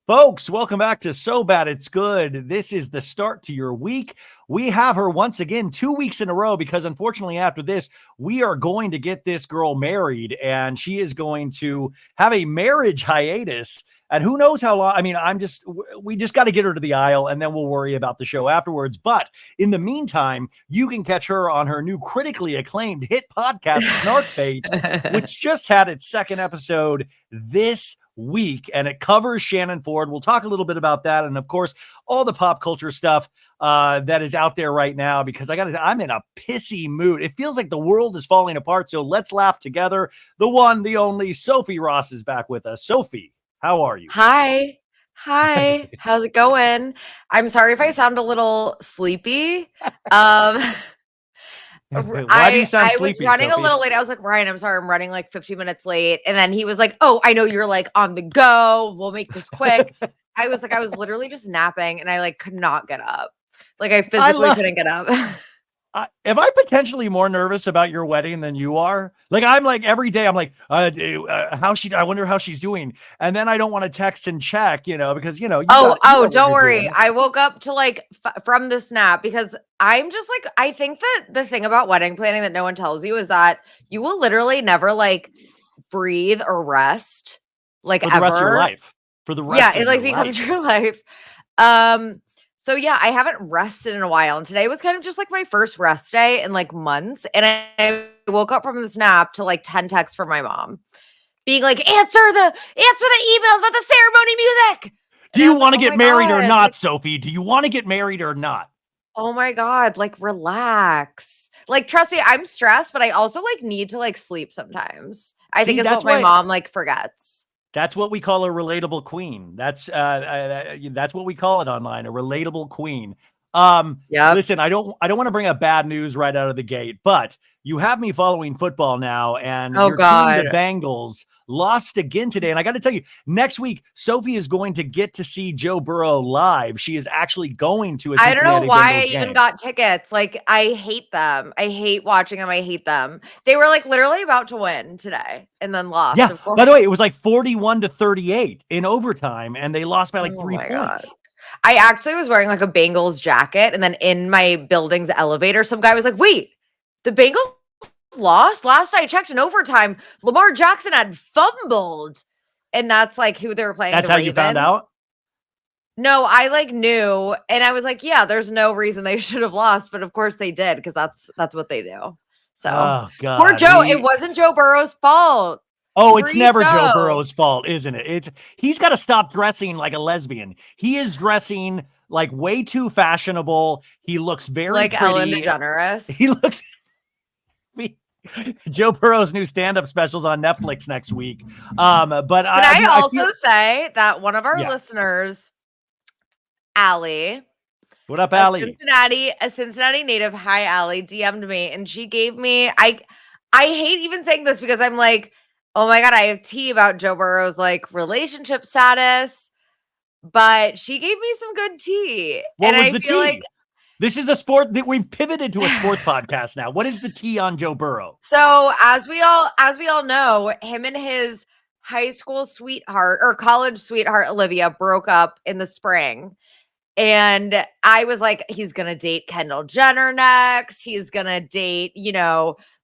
Folks, welcome back to So Bad It's Good. This is the start to your week. We have her once again 2 weeks in a row because unfortunately after this, we are going to get this girl married and she is going to have a marriage hiatus. And who knows how long. I mean, we just got to get her to the aisle and then we'll worry about the show afterwards. But in the meantime, you can catch her on her new critically acclaimed hit podcast, Snarkbait, which just had its second episode this week, and it covers Shannon Ford. We'll talk a little bit about that, and of course, all the pop culture stuff that is out there right now. Because I'm in a pissy mood. It feels like the world is falling apart. So let's laugh together. The one, the only Sophie Ross is back with us. Sophie, how are you? Hi. How's it going? I'm sorry if I sound a little sleepy. Why do you sound sleepy, was running Sophie? A little late. I was like, Ryan, I'm sorry, I'm running like 15 minutes late. And then he was like, oh, I know you're like on the go. We'll make this quick. I was literally just napping and I like could not get up. Like I physically couldn't get up. Am I potentially more nervous about your wedding than you are? Like, I'm like every day I'm like, I wonder how she's doing. And then I don't want to text and check, because, don't worry. I woke up to like from the snap because I'm just like, I think that the thing about wedding planning that no one tells you is that you will literally never like breathe or rest like for the rest of your life. For the rest of it like becomes your life. So yeah, I haven't rested in a while. And today was kind of just like my first rest day in like months. And I woke up from the snap to like 10 texts from my mom being like, answer the emails about the ceremony music. Do you want to get married or not, Sophie? Do you want to get married or not? Oh my God, like relax. Like, trust me, I'm stressed, but I also like need to like sleep sometimes. I think it's what my mom like forgets. That's what we call a relatable queen. That's what we call it online, a relatable queen. Listen, I don't want to bring up bad news right out of the gate, but you have me following football now, and your team, the Bengals, lost again today. And I got to tell you, next week, Sophie is going to get to see Joe Burrow live. She is actually going to a Cincinnati I don't know why Bengals I even got tickets. Like, I hate them. I hate watching them. I hate them. They were like literally about to win today and then lost. Yeah. Of course. By the way, it was like 41-38 in overtime, and they lost by like 3 points. God. I actually was wearing like a Bengals jacket, and then in my building's elevator, some guy was like, wait, the Bengals lost? Last I checked in overtime, Lamar Jackson had fumbled. And that's like who they were playing. That's how you found out? No, I like knew. And I was like, yeah, there's no reason they should have lost. But of course they did, because that's what they do. So poor Joe. It wasn't Joe Burrow's fault. Oh, it's never Joe Burrow's fault, isn't it? He's got to stop dressing like a lesbian. He is dressing like way too fashionable. He looks very like pretty. Ellen DeGeneres. He looks. Joe Burrow's new stand-up specials on Netflix next week. But can I also say that one of our listeners, Allie. What up, Allie? A Cincinnati native. Hi, Allie. DM'd me, and she gave me. I hate even saying this because I'm like, oh my God, I have tea about Joe Burrow's like relationship status, but she gave me some good tea. What was the tea? Like this is a sport that we've pivoted to a sports podcast now. What is the tea on Joe Burrow? So as we all know, him and his high school sweetheart or college sweetheart, Olivia, broke up in the spring. And I was like, he's going to date Kendall Jenner next. He's going to date,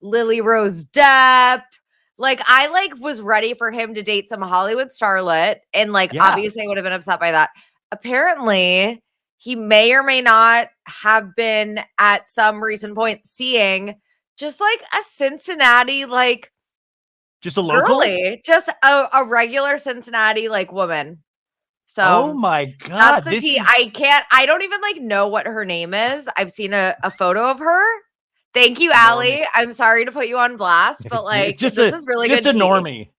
Lily Rose Depp. Like, I was ready for him to date some Hollywood starlet. And obviously I would have been upset by that. Apparently he may or may not have been at some recent point seeing just like a Cincinnati, just a local, girly, just a regular Cincinnati woman. So oh my God, that's the tea. I don't even know what her name is. I've seen a photo of her. Thank you, Allie. I'm sorry to put you on blast, but this is really good. Just a normie.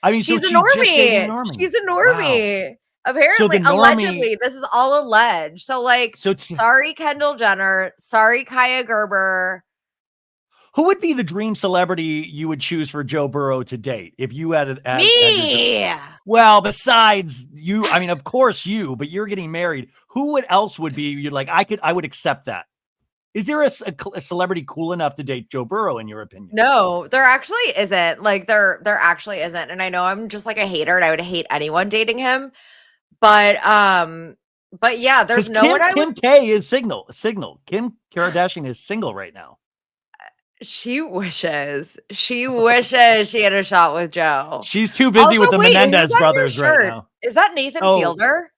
I mean, she's a normie. She's a normie. Wow. Apparently, allegedly, this is all alleged. So sorry, Kendall Jenner. Sorry, Kaya Gerber. Who would be the dream celebrity you would choose for Joe Burrow to date if you had me? Well, besides you, I mean, of course you, but you're getting married. Who else would be? You're like, I would accept that. Is there a celebrity cool enough to date Joe Burrow, in your opinion? No, there actually isn't. There actually isn't. And I know I'm just a hater, and I would hate anyone dating him. But yeah, there's no one I Kim would. K is single. Kim Kardashian is single right now. She wishes she had a shot with Joe. She's too busy Also, with the wait, who's Menendez on your brothers right shirt? now. Is that Nathan Oh, Fielder?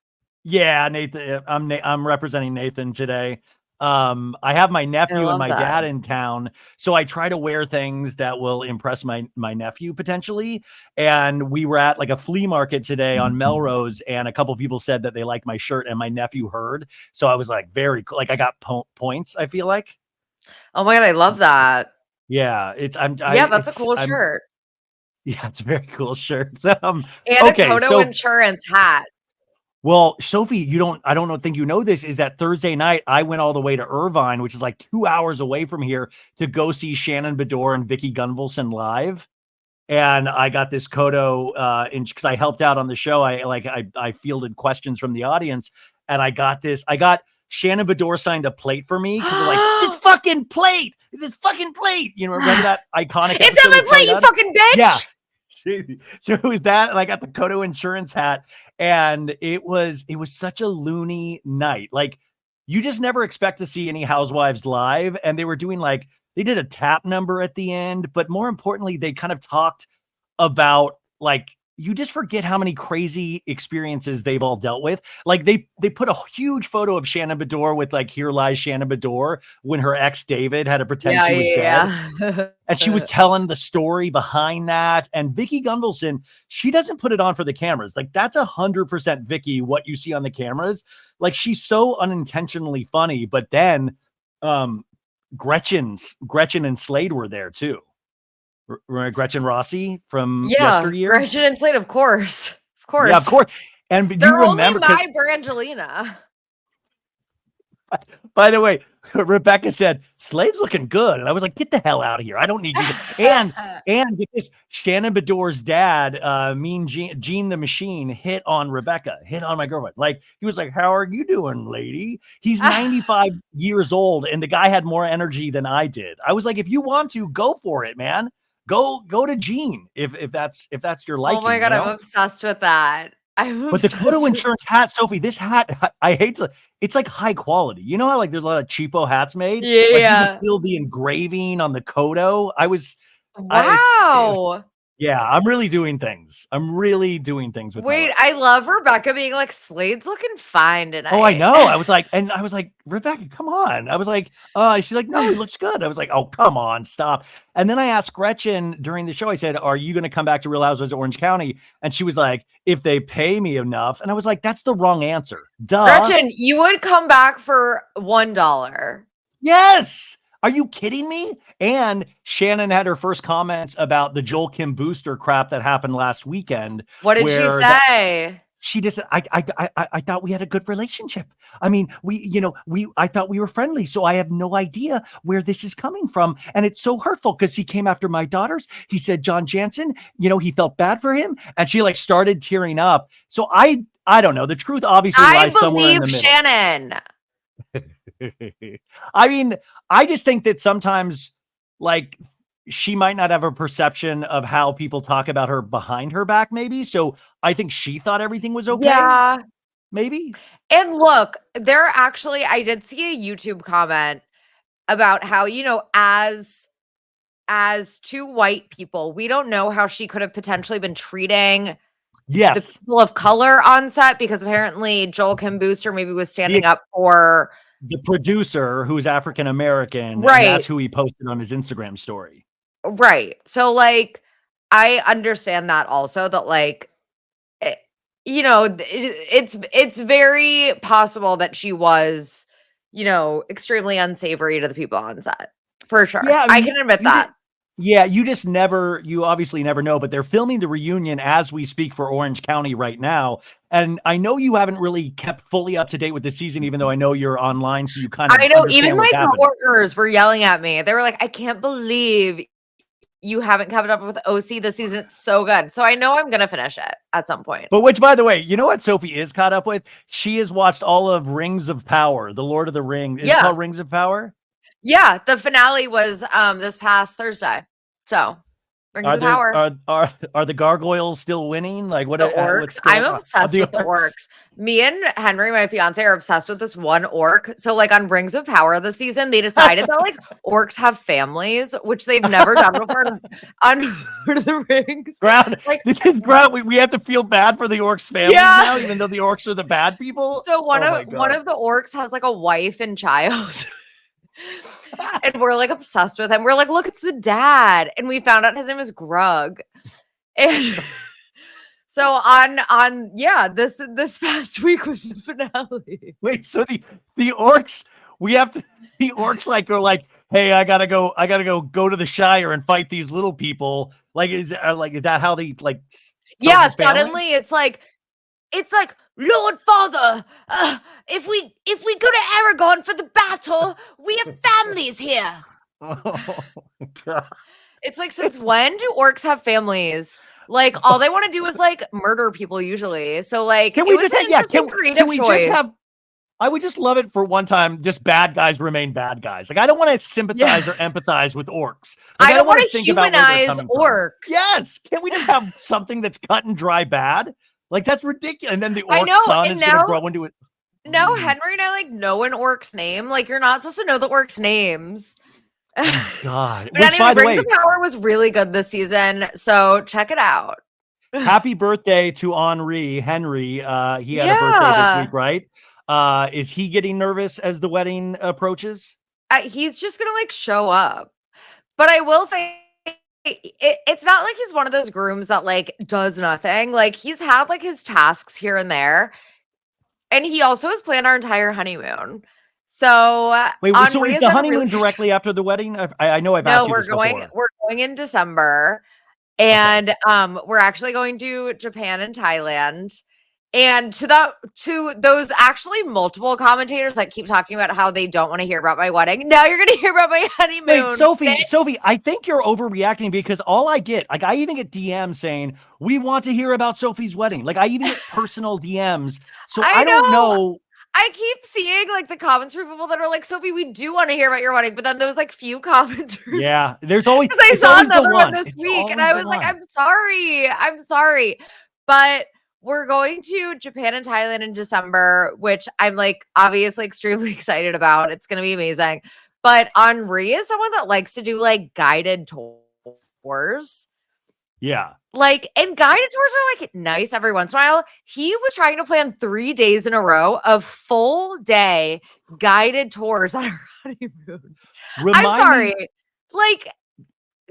yeah, Nathan. I'm representing Nathan today. I have my I nephew and love my that. dad in town, so I try to wear things that will impress my nephew potentially. And we were at like a flea market today on Melrose, and a couple people said that they liked my shirt, and my nephew heard. So I was like, very cool. Like I got points. I feel like. Oh my God, I love that. Yeah, Yeah, that's a cool I'm shirt. yeah, it's a very cool shirt. And a Okay, Kodo so insurance hat. well, Sophie, I don't know, think you know this, is that Thursday night I went all the way to Irvine, which is like 2 hours away from here, to go see Shannon Beador and Vicky Gunvalson live. And I got this Kodo because I helped out on the show. I fielded questions from the audience, and I got Shannon Beador signed a plate for me because they're like, this fucking plate. You know, remember that iconic It's episode on my with plate, you Todd? fucking bitch. Yeah. So it was that, and I got the Kodo insurance hat, and it was such a loony night. Like, you just never expect to see any housewives live, and they were doing like, they did a tap number at the end, but more importantly, they kind of talked about, like, you just forget how many crazy experiences they've all dealt with. Like they put a huge photo of Shannon Beador with like, here lies Shannon Beador, when her ex David had to pretend Yeah, she was dead. yeah. And she was telling the story behind that. And Vicky Gunvalson, she doesn't put it on for the cameras. Like, that's 100% Vicky, what you see on the cameras. Like, she's so unintentionally funny. But then Gretchen and Slade were there too. Remember Gretchen Rossi from yesteryear? Gretchen and Slade, of course. Of course. Yeah, of course. And They're you remember, only my Brangelina. by the way, Rebecca said, Slade's looking good. And I was like, get the hell out of here. I don't need you. And get this, Shannon Beador's dad, Mean Gene the Machine, hit on Rebecca, hit on my girlfriend. Like, he was like, how are you doing, lady? He's 95 years old, and the guy had more energy than I did. I was like, if you want to, go for it, man. Go to Gene if that's your liking. Oh my God, you know? I'm obsessed with that. But the Kodo insurance hat, Sophie, this hat, I hate to, it's like high quality. You know how like there's a lot of cheapo hats made? Yeah. Like, you can feel the engraving on the Kodo. Wow. Yeah, I'm really doing things. With Wait, I love Rebecca being like, Slade's looking fine tonight. Oh, I know. I was like, Rebecca, come on. I was like, she's like, no, he looks good. I was like, oh, come on, stop. And then I asked Gretchen during the show, I said, are you going to come back to Real Housewives of Orange County? And she was like, if they pay me enough. And I was like, that's the wrong answer. Duh. Gretchen, you would come back for $1. Yes. Are you kidding me? And Shannon had her first comments about the Joel Kim Booster crap that happened last weekend. What did she say? She just, I thought we had a good relationship. I mean, I thought we were friendly. So I have no idea where this is coming from. And it's so hurtful because he came after my daughters. He said, John Janssen, he felt bad for him. And she like started tearing up. So I don't know. The truth obviously lies somewhere in the middle. Shannon. I mean, I just think that sometimes, like, she might not have a perception of how people talk about her behind her back, maybe. So I think she thought everything was okay. Yeah. Maybe. And look, I did see a YouTube comment about how, as two white people, we don't know how she could have potentially been treating the people of color on set, because apparently Joel Kim Booster maybe was standing up for the producer who's African American, right? And that's who he posted on his Instagram story, right? So, like, I understand that also, that like, it's very possible that she was, extremely unsavory to the people on set, for sure. Yeah, I can admit that. Yeah, you obviously never know, but they're filming the reunion as we speak for Orange County right now. And I know you haven't really kept fully up to date with the season, even though I know you're online. So you kind of, I know, even my coworkers were yelling at me. They were like, I can't believe you haven't kept up with OC this season. It's so good. So I know I'm going to finish it at some point. But which, by the way, you know what Sophie is caught up with? She has watched all of Rings of Power, the Lord of the Rings. Is it called Rings of Power? Yeah, the finale was this past Thursday. So Brings the power. Are the gargoyles still winning? Like The orcs. what's going I'm on? obsessed with the orcs. Me and Henry, my fiance, are obsessed with this one orc. So, like on Rings of Power this season, they decided that like orcs have families, which they've never done before on Lord of the Rings. Ground. Like This is ground. We have to feel bad for the orcs' families now, even though the orcs are the bad people. So one of the orcs has like a wife and child. And we're like obsessed with him. We're like, look, it's the dad. And we found out his name is Grug. And so on this past week was the finale. Wait, so the orcs, the orcs like are like, hey, I gotta go to the Shire and fight these little people. Like, is that how they like? Yeah, suddenly it's like, Lord Father, if we go to Aragon for the battle, we have families here. Oh God. It's like, since when do orcs have families? Like, all they want to do is like murder people usually. So like, Can we it was just an interesting creative choice. I would just love it for one time. Just bad guys remain bad guys. Like, I don't want to sympathize or empathize with orcs. Like, I don't want to think about where they're humanize coming from. orcs. Yes. Can we just have something that's cut and dry bad? Like, that's ridiculous. And then the orc son is going to grow into it. No, Henry and I like know an orc's name. Like, you're not supposed to know the orcs' names. Oh, God. But anyway, Rings of Power was really good this season. So check it out. Happy birthday to Henry. He had a birthday this week, right? Is he getting nervous as the wedding approaches? He's just gonna like show up. But I will say, it's not like he's one of those grooms that like does nothing. Like, he's had like his tasks here and there, and he also has planned our entire honeymoon. So wait, so is the honeymoon directly after the wedding? I know I've asked you this before. We're going in December. And we're actually going to Japan and Thailand. And to those actually multiple commentators that keep talking about how they don't want to hear about my wedding. Now you're going to hear about my honeymoon. Wait, Sophie, I think you're overreacting, because all I get, like, I even get DMs saying, we want to hear about Sophie's wedding. Like, I even get personal DMs. So I don't know. I keep seeing like the comments from people that are like, Sophie, we do want to hear about your wedding. But then those like few commenters. Yeah, there's always, because I saw another one this week and I was like, I'm sorry. But we're going to Japan and Thailand in December, which I'm like obviously extremely excited about. It's going to be amazing. But Henri is someone that likes to do like guided tours. Yeah. Like, and guided tours are like nice every once in a while. He was trying to plan 3 days in a row of full day guided tours on our honeymoon. I'm sorry. Like,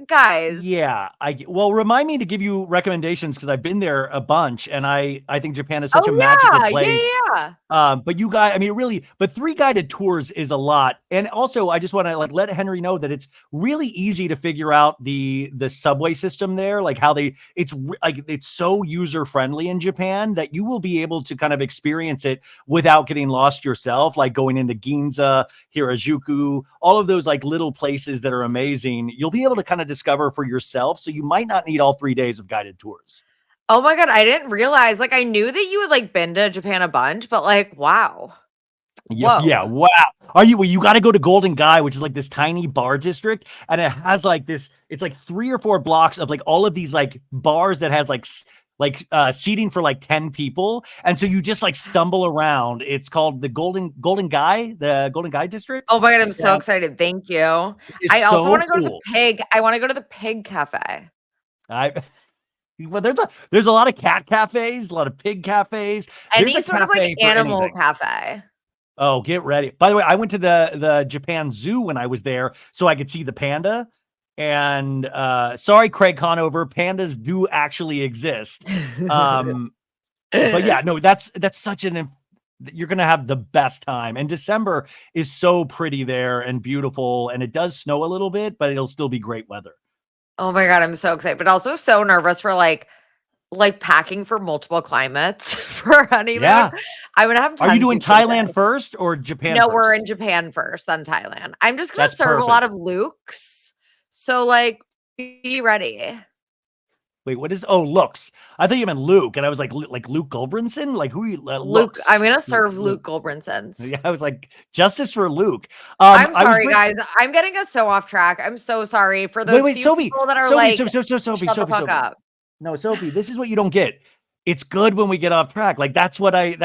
guys. Yeah. Remind me to give you recommendations, because I've been there a bunch, and I think Japan is such a magical place. Yeah. But you guys, I mean, really, but 3 guided tours is a lot. And also, I just want to like let Henry know that it's really easy to figure out the subway system there, like how it's so user friendly in Japan that you will be able to kind of experience it without getting lost yourself, like going into Ginza, Harajuku, all of those like little places that are amazing. You'll be able to kind of discover for yourself. So you might not need all 3 days of guided tours. Oh my God, I didn't realize. Like, I knew that you had like been to Japan a bunch, but like, wow. Yeah, wow. You got to go to Golden Guy, which is like this tiny bar district, and it has like this, it's like 3 or 4 blocks of like all of these like bars that has like seating for like 10 people. And so you just like stumble around. It's called the Golden Guy district. Oh my God, I'm so excited. Thank you. I also want to go to the pig. I want to go to the pig cafe. Well, there's a lot of cat cafes, a lot of pig cafes. Any sort of like animal cafe. Oh, get ready. By the way, I went to the Japan Zoo when I was there so I could see the panda. And sorry, Craig Conover, pandas do actually exist. But yeah, no, that's such you're going to have the best time. And December is so pretty there and beautiful. And it does snow a little bit, but it'll still be great weather. Oh my God, I'm so excited, but also so nervous for like packing for multiple climates for our honeymoon. Yeah. I'm going to have Are you doing Thailand first or Japan No, first? we're in Japan first, then Thailand. I'm just going to serve a lot of Lukes. So like, be ready. Wait, what is? Oh, looks. I thought you meant Luke, and I was like Luke Goldbrinson. Like who? Luke, Looks. I'm gonna serve Luke. Luke Goldbrinsons. Yeah, I was like justice for Luke. I'm I was sorry, guys. I'm getting us so off track. I'm so sorry for those wait, few Sophie, people that are Sophie, like, Sophie, shut the fuck Sophie. up. No, Sophie, this is what you don't get. It's good when we get off track. Like that's what I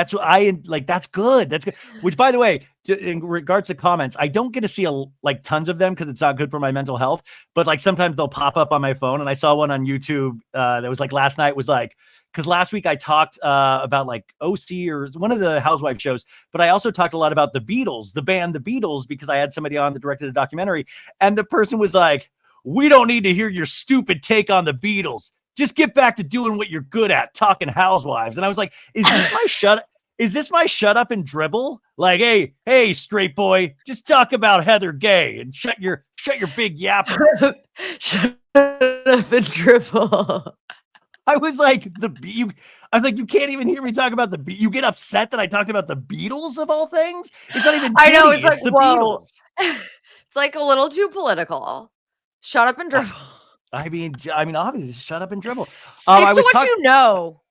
like. That's good. That's good. Which, by the way, in regards to comments, I don't get to see like tons of them because it's not good for my mental health. But like sometimes they'll pop up on my phone, and I saw one on YouTube that was like last night was like because last week I talked about like OC or one of the housewife shows, but I also talked a lot about the Beatles, the band the Beatles, because I had somebody on that directed a documentary, and the person was like, "We don't need to hear your stupid take on the Beatles. Just get back to doing what you're good at, talking housewives." And I was like, is this my shut up and dribble? Like, hey, straight boy, just talk about Heather Gay and shut your big yapper. Shut up and dribble. I was like, you can't even hear me talk about you get upset that I talked about the Beatles of all things? It's not even I know, Diddy, it's like, the whoa. Beatles. It's like a little too political. Shut up and dribble. I mean, obviously, shut up and dribble. Stick to what you know.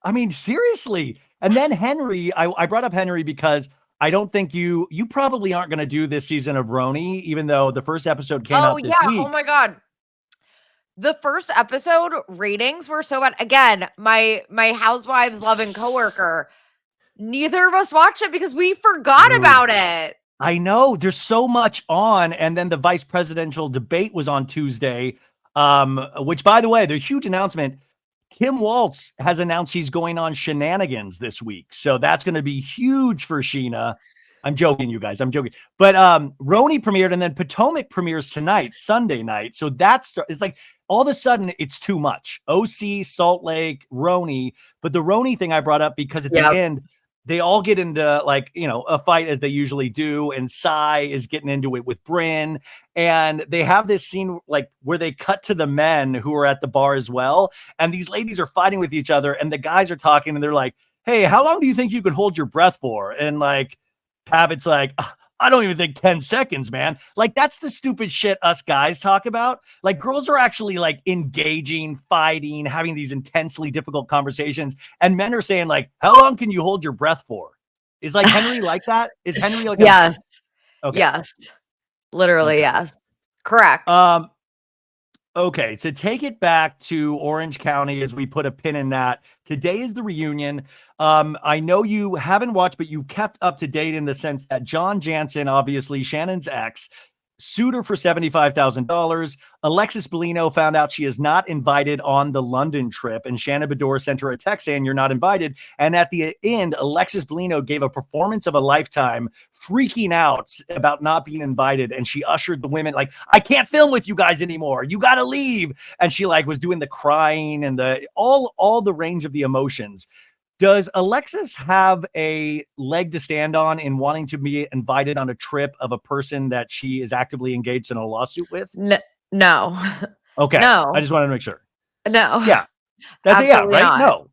I mean, seriously. And then Henry, I brought up Henry because I don't think you probably aren't going to do this season of Roni, even though the first episode came out this week. Oh my God. The first episode ratings were so bad. Again, my housewives loving coworker. Neither of us watched it because we forgot about it. I know there's so much on. And then the vice presidential debate was on Tuesday. Which, by the way, the huge announcement, Tim Waltz has announced he's going on Shenanigans this week. So that's going to be huge for Scheana. I'm joking, you guys. I'm joking. But Roni premiered, and then Potomac premieres tonight, Sunday night. So it's like all of a sudden it's too much. OC, Salt Lake, Roni. But the Roni thing I brought up because at the end, they all get into like, a fight as they usually do. And Sai is getting into it with Brynn. And they have this scene like where they cut to the men who are at the bar as well. And these ladies are fighting with each other. And the guys are talking and they're like, hey, how long do you think you can hold your breath for? And like Pavitt's like, I don't even think 10 seconds, man. Like that's the stupid shit us guys talk about. Like girls are actually like engaging, fighting, having these intensely difficult conversations. And men are saying like, how long can you hold your breath for? Is like Henry like that? Is Henry like yes. Okay. Yes. Literally, yes. Correct. Okay, to take it back to Orange County as we put a pin in that, today is the reunion. I know you haven't watched, but you kept up to date in the sense that John Janssen, obviously Shannon's ex, sued her for $75,000. Alexis Bellino found out she is not invited on the London trip, and Shannon Beador sent her a text saying you're not invited. And at the end, Alexis Bellino gave a performance of a lifetime, freaking out about not being invited. And she ushered the women like, I can't film with you guys anymore. You got to leave. And she like was doing the crying and the all the range of the emotions. Does Alexis have a leg to stand on in wanting to be invited on a trip of a person that she is actively engaged in a lawsuit with? No. Okay. No. I just wanted to make sure. No. Yeah. That's absolutely right? Not.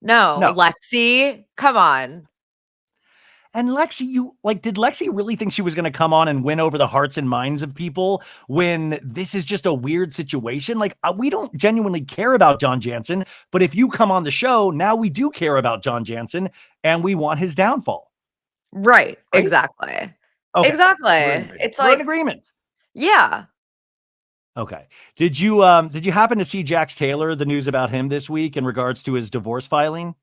No. Lexi, come on. And Lexi, did Lexi really think she was going to come on and win over the hearts and minds of people when this is just a weird situation? Like, we don't genuinely care about John Janssen, but if you come on the show, now we do care about John Janssen and we want his downfall. Right? Exactly. Okay. Exactly. It's like an agreement. Yeah. Okay. Did you happen to see Jax Taylor, the news about him this week in regards to his divorce filing?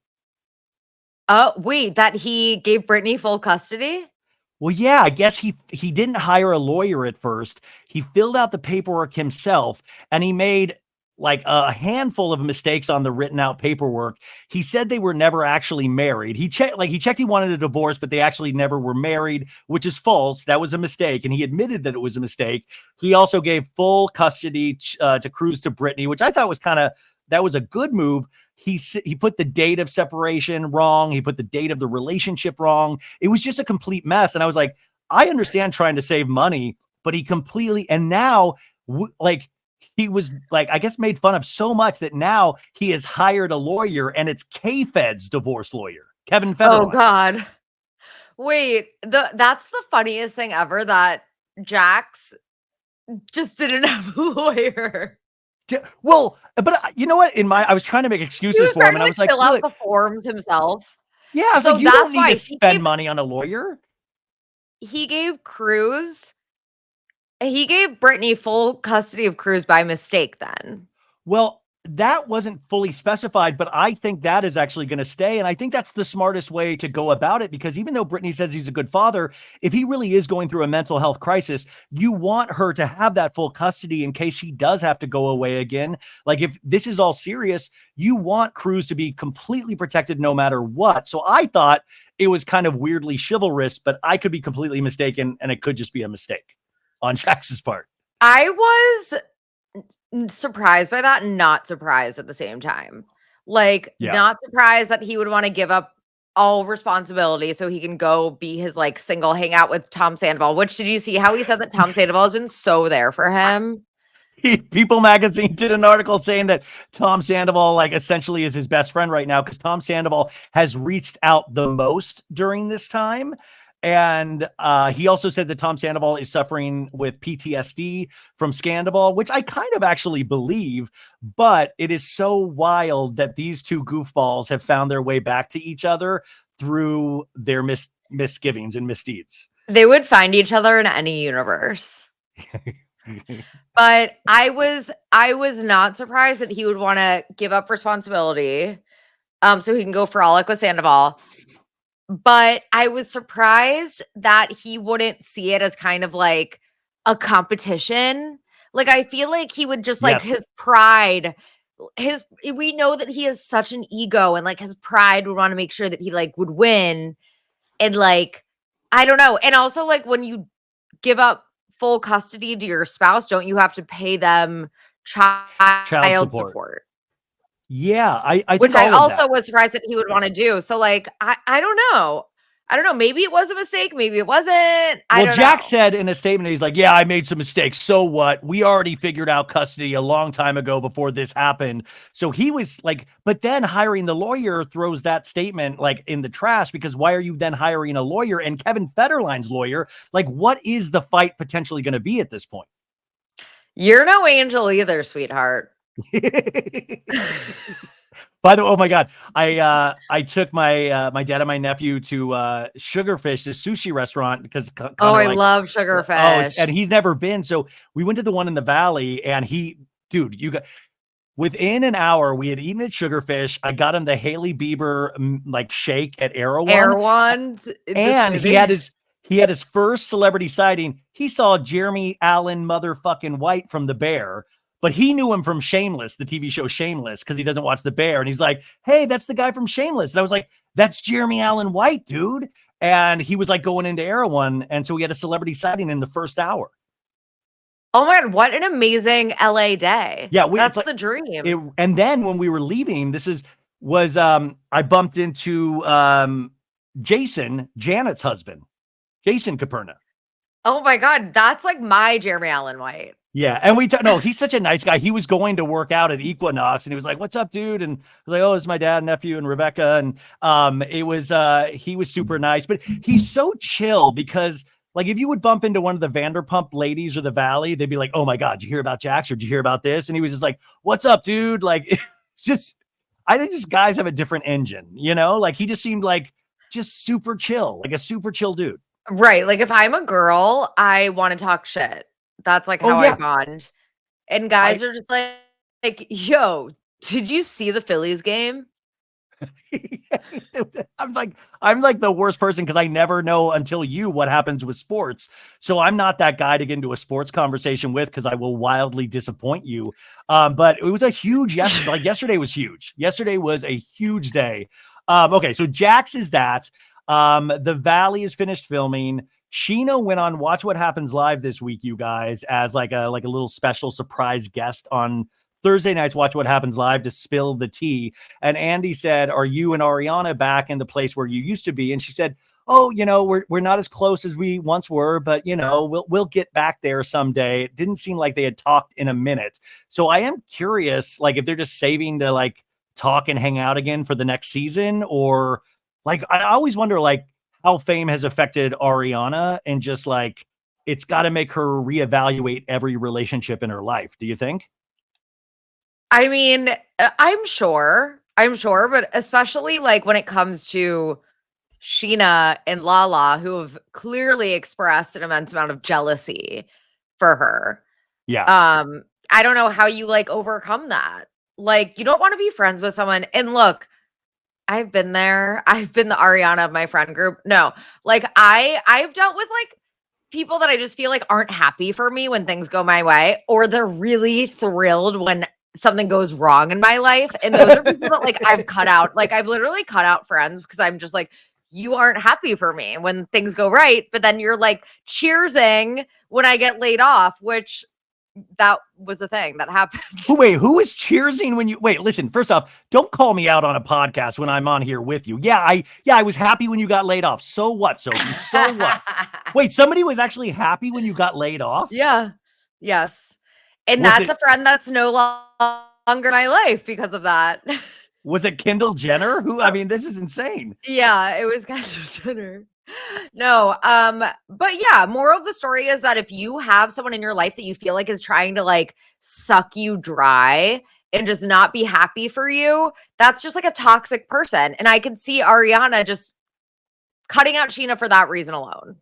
Oh, wait, that he gave Brittany full custody? Well, yeah, I guess he didn't hire a lawyer at first. He filled out the paperwork himself, and he made like a handful of mistakes on the written out paperwork. He said they were never actually married. He checked he wanted a divorce, but they actually never were married, which is false. That was a mistake. And he admitted that it was a mistake. He also gave full custody to Cruz to Brittany, which I thought was that was a good move. He put the date of separation wrong. He put the date of the relationship wrong. It was just a complete mess. And I was like, I understand trying to save money, but he completely, and now he was like, I guess made fun of so much that now he has hired a lawyer and it's K-Fed's divorce lawyer, Kevin Federline. Oh God. Wait, that's the funniest thing ever that Jax just didn't have a lawyer. Well, but you know what? I was trying to make He excuses was for him, trying to and I like was like, fill out good. the forms himself. Yeah, I was like, So you don't that's need to why spend money on a lawyer. he gave Brittany full custody of Cruz by mistake then. Well, that wasn't fully specified, but I think that is actually going to stay. And I think that's the smartest way to go about it, because even though Brittany says he's a good father, if he really is going through a mental health crisis, you want her to have that full custody in case he does have to go away again. Like, if this is all serious, you want Cruz to be completely protected no matter what. So I thought it was kind of weirdly chivalrous, but I could be completely mistaken, and it could just be a mistake on Jax's part. I was surprised by that, and not surprised at the same time. Like, Yeah. not surprised that he would want to give up all responsibility so he can go be his like single hangout with Tom Sandoval. Which, did you see how he said that Tom Sandoval has been so there for him? People magazine did an article saying that Tom Sandoval like essentially is his best friend right now, because Tom Sandoval has reached out the most during this time. And he also said that Tom Sandoval is suffering with PTSD from Scandoval, which I kind of actually believe, but it is so wild that these two goofballs have found their way back to each other through their misgivings and misdeeds. They would find each other in any universe. But I was not surprised that he would want to give up responsibility so he can go frolic with Sandoval. But I was surprised that he wouldn't see it as kind of like a competition. Like, I feel like he would just like Yes. his pride, we know that he has such an ego, and like his pride would want to make sure that he like would win. And like, I don't know. And also, like, when you give up full custody to your spouse, don't you have to pay them child support? Yeah, I think Which I all of also that. was surprised that he would wanna do. So, like, I don't know. I don't know. Maybe it was a mistake. Maybe it wasn't. I Well, don't Jack know. said in a statement, he's like, yeah, I made some mistakes. So what? We already figured out custody a long time ago before this happened. So he was like, but then hiring the lawyer throws that statement like in the trash, because why are you then hiring a lawyer and Kevin Federline's lawyer? Like, what is the fight potentially going to be at this point? You're no angel either, sweetheart. By the way, oh my God, I took my dad and my nephew to Sugarfish, this sushi restaurant, because Oh, Connor I likes. love And sugarfish. he's never been. So we went to the one in the valley, and dude, you got within an hour, we had eaten at Sugarfish. I got him the Haley Bieber like shake at Air Erewhon, ones, the and smoothie. he had his first celebrity sighting. He saw Jeremy Allen motherfucking White from The Bear, but he knew him from Shameless, the TV show Shameless, because he doesn't watch The Bear. And he's like, hey, that's the guy from Shameless. And I was like, that's Jeremy Allen White, dude. And he was like going into Erewhon. And so we had a celebrity sighting in the first hour. Oh my God, what an amazing LA day. Yeah, That's the dream. and then when we were leaving, I bumped into Jason, Janet's husband, Jason Caperna. Oh my God, that's like my Jeremy Allen White. Yeah, and no, he's such a nice guy. He was going to work out at Equinox, and he was like, "What's up, dude?" And I was like, "Oh, it's my dad, nephew, and Rebecca." And he was super nice, but he's so chill, because like if you would bump into one of the Vanderpump ladies or the Valley, they'd be like, "Oh my God, did you hear about Jax, or did you hear about this?" And he was just like, "What's up, dude?" Like, it's just, I think just guys have a different engine, you know? Like, he just seemed like just super chill, like a super chill dude. Right. Like, if I'm a girl, I want to talk shit. That's like Oh how I yeah, bond. And I guys are just like, yo, did you see the Phillies game? I'm like the worst person, because I never know until what happens with sports. So I'm not that guy to get into a sports conversation with, because I will wildly disappoint you. But it was a huge yesterday. Like, yesterday was huge. Yesterday was a huge day. Okay, so Jax is that. The Valley is finished filming. Scheana went on Watch What Happens Live this week, you guys, as like a little special surprise guest on Thursday nights. Watch What Happens Live to spill the tea. And Andy said, "Are you and Ariana back in the place where you used to be?" And she said, "Oh, we're not as close as we once were, but we'll get back there someday." It didn't seem like they had talked in a minute. So I am curious, like, if they're just saving to like talk and hang out again for the next season, or like, I always wonder like how fame has affected Ariana, and just like it's got to make her reevaluate every relationship in her life. Do you think? I mean, I'm sure, but especially like when it comes to Scheana and Lala, who have clearly expressed an immense amount of jealousy for her. Yeah. I don't know how you like overcome that. Like, you don't want to be friends with someone. And look, I've been there. I've been the Ariana of my friend group. No, like I've dealt with like people that I just feel like aren't happy for me when things go my way, or they're really thrilled when something goes wrong in my life. And those are people that like I've cut out. Like I've literally cut out friends because I'm just like, you aren't happy for me when things go right. But then you're like cheersing when I get laid off, which that was the thing that happened. Wait, who is cheersing when you wait? Listen, first off, don't call me out on a podcast when I'm on here with you. Yeah, I was happy when you got laid off. So what, Sophie? So what? Wait, somebody was actually happy when you got laid off? Yeah. Yes. And Was that's it- a friend that's no longer in my life because of that. Was it Kendall Jenner? Who? I mean, this is insane. Yeah, it was Kendall Jenner. No, but yeah, moral of the story is that if you have someone in your life that you feel like is trying to like suck you dry and just not be happy for you, that's just like a toxic person. And I can see Ariana just cutting out Scheana for that reason alone.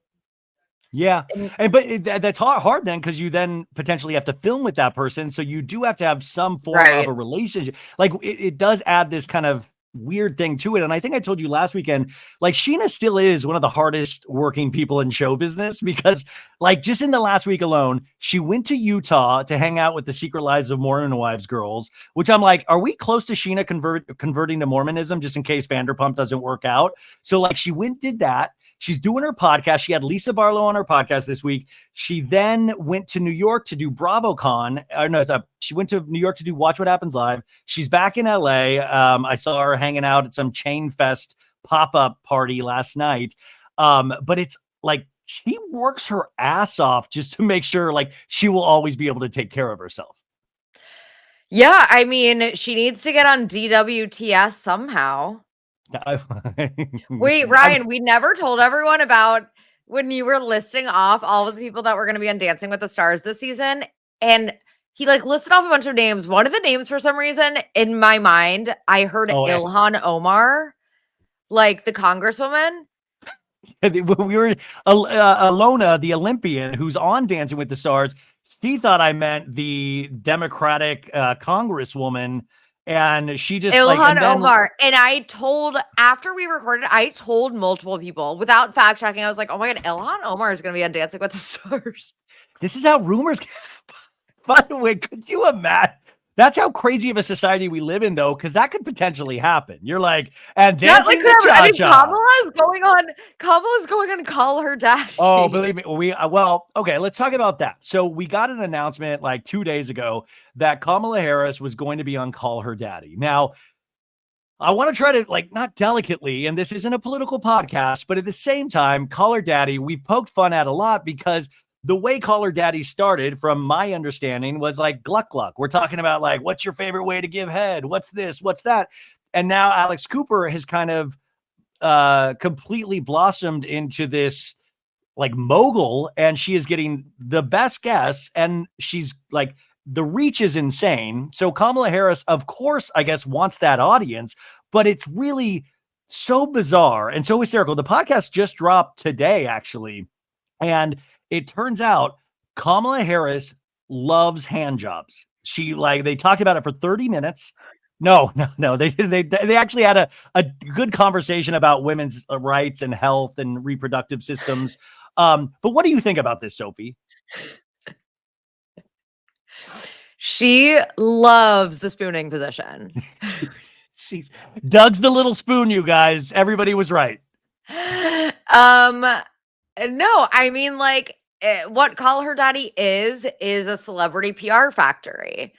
Yeah, that's hard then, because you then potentially have to film with that person, so you do have to have some form of a relationship. Like it does add this kind of weird thing to it. And I think I told you last weekend, like Scheana still is one of the hardest working people in show business, because like just in the last week alone, she went to Utah to hang out with the Secret Lives of Mormon Wives girls, which I'm like, are we close to Scheana converting to Mormonism just in case Vanderpump doesn't work out? So like she did that. She's doing her podcast. She had Lisa Barlow on her podcast this week. She then went to New York to do BravoCon. She went to New York to do Watch What Happens Live. She's back in LA. I saw her hanging out at some Chain Fest pop-up party last night. But it's like she works her ass off just to make sure like she will always be able to take care of herself. Yeah, I mean, she needs to get on DWTS somehow. Wait, Ryan, we never told everyone about when you were listing off all of the people that were going to be on Dancing with the Stars this season. And he like listed off a bunch of names. One of the names, for some reason, in my mind, I heard Ilhan Omar, like the congresswoman. We were Alona, the Olympian who's on Dancing with the Stars. She thought I meant the Democratic congresswoman. And she just Ilhan Omar. And after we recorded, I told multiple people without fact checking. I was like, oh my God, Ilhan Omar is going to be on Dancing with the Stars. This is how rumors. By the way, could you imagine? That's how crazy of a society we live in, though, because that could potentially happen. You're like, and dancing the cha-cha. Kamala's going on Call Her Daddy. Oh, believe me, okay, let's talk about that. So we got an announcement like 2 days ago that Kamala Harris was going to be on Call Her Daddy. Now, I want to try to like not delicately, and this isn't a political podcast, but at the same time, Call Her Daddy, we've poked fun at a lot because the way Call Her Daddy started, from my understanding, was like Gluck Gluck. We're talking about like, what's your favorite way to give head? What's this? What's that? And now Alex Cooper has kind of completely blossomed into this like mogul, and she is getting the best guests, and she's like, the reach is insane. So Kamala Harris, of course, I guess, wants that audience, but it's really so bizarre and so hysterical. The podcast just dropped today, actually. And it turns out Kamala Harris loves hand jobs. They talked about it for 30 minutes. No. They actually had a good conversation about women's rights and health and reproductive systems. But what do you think about this, Sophie? She loves the spooning position. Doug's the little spoon, you guys. Everybody was right. No, I mean, like, what Call Her Daddy is a celebrity PR factory.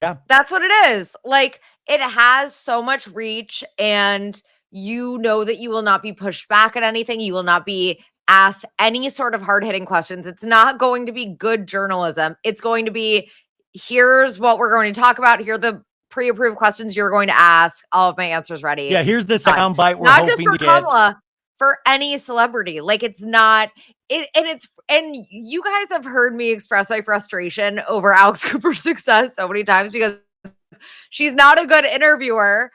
Yeah. That's what it is. Like, it has so much reach, and you know that you will not be pushed back at anything. You will not be asked any sort of hard-hitting questions. It's not going to be good journalism. It's going to be, here's what we're going to talk about. Here are the pre-approved questions you're going to ask. All of my answers ready. Yeah, here's the sound bite we're not just hoping for to Kamala, get. For any celebrity. Like, it's not it, and you guys have heard me express my frustration over Alex Cooper's success so many times, because she's not a good interviewer.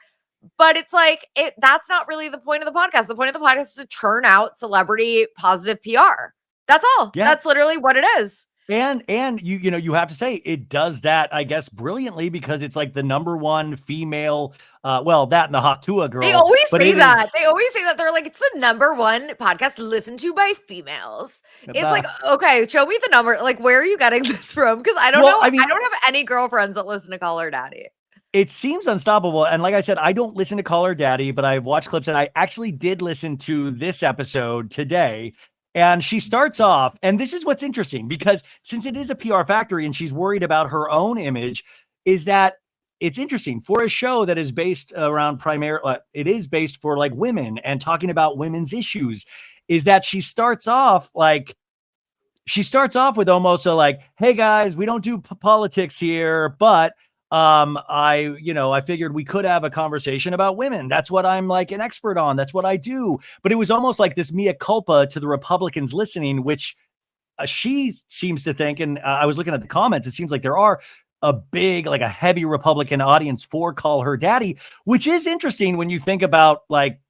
But it's like, that's not really the point of the podcast. The point of the podcast is to churn out celebrity positive PR. That's all. Yeah. That's literally what it is. And you have to say it does that, I guess, brilliantly, because it's like the number one female, that and the Hot Tua girl. They always say that. They always say that. They're like, it's the number one podcast listened to by females. It's like, okay, show me the number. Like, where are you getting this from? Because I don't know. I don't have any girlfriends that listen to Call Her Daddy. It seems unstoppable. And like I said, I don't listen to Call Her Daddy, but I've watched clips, and I actually did listen to this episode today. And she starts off, and this is what's interesting, because since it is a PR factory and she's worried about her own image, is that it's interesting for a show that is based around it is based for like women and talking about women's issues, is that she starts off with almost a like, hey guys, we don't do politics here, but I figured we could have a conversation about women. That's what I'm like an expert on. That's what I do. But it was almost like this mea culpa to the Republicans listening, which she seems to think. And I was looking at the comments. It seems like there are a big, like a heavy Republican audience for Call Her Daddy, which is interesting when you think about like,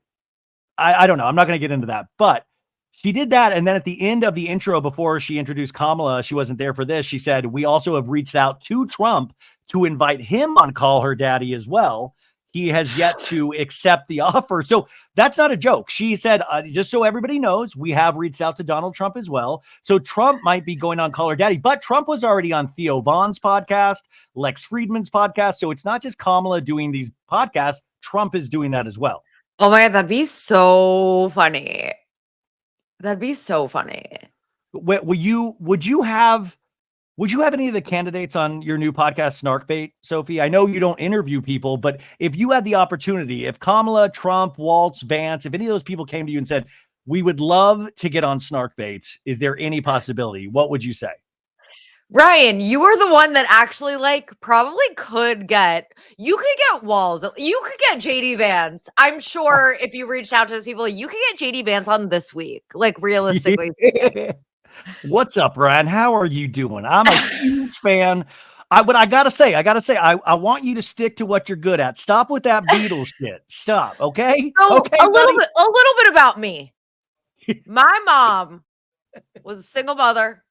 I don't know. I'm not going to get into that, but she did that. And then at the end of the intro, before she introduced Kamala, she wasn't there for this. She said, we also have reached out to Trump to invite him on Call Her Daddy as well. He has yet to accept the offer. So that's not a joke. She said, just so everybody knows, we have reached out to Donald Trump as well. So Trump might be going on Call Her Daddy, but Trump was already on Theo Vaughn's podcast, Lex Friedman's podcast. So it's not just Kamala doing these podcasts. Trump is doing that as well. Oh my God, that'd be so funny. That'd be so funny. Would you have any of the candidates on your new podcast, Snarkbait, Sophie? I know you don't interview people, but if you had the opportunity, if Kamala, Trump, Waltz, Vance, if any of those people came to you and said, we would love to get on Snarkbait, is there any possibility? What would you say? Ryan, you are the one that actually probably could get Walls. You could get JD Vance. I'm sure if you reached out to those people, you could get JD Vance on this week. Like realistically. What's up, Ryan? How are you doing? I'm a huge fan. But I gotta say, I want you to stick to what you're good at. Stop with that Beatles shit. Stop. Okay. So okay. A little bit about me. My mom was a single mother.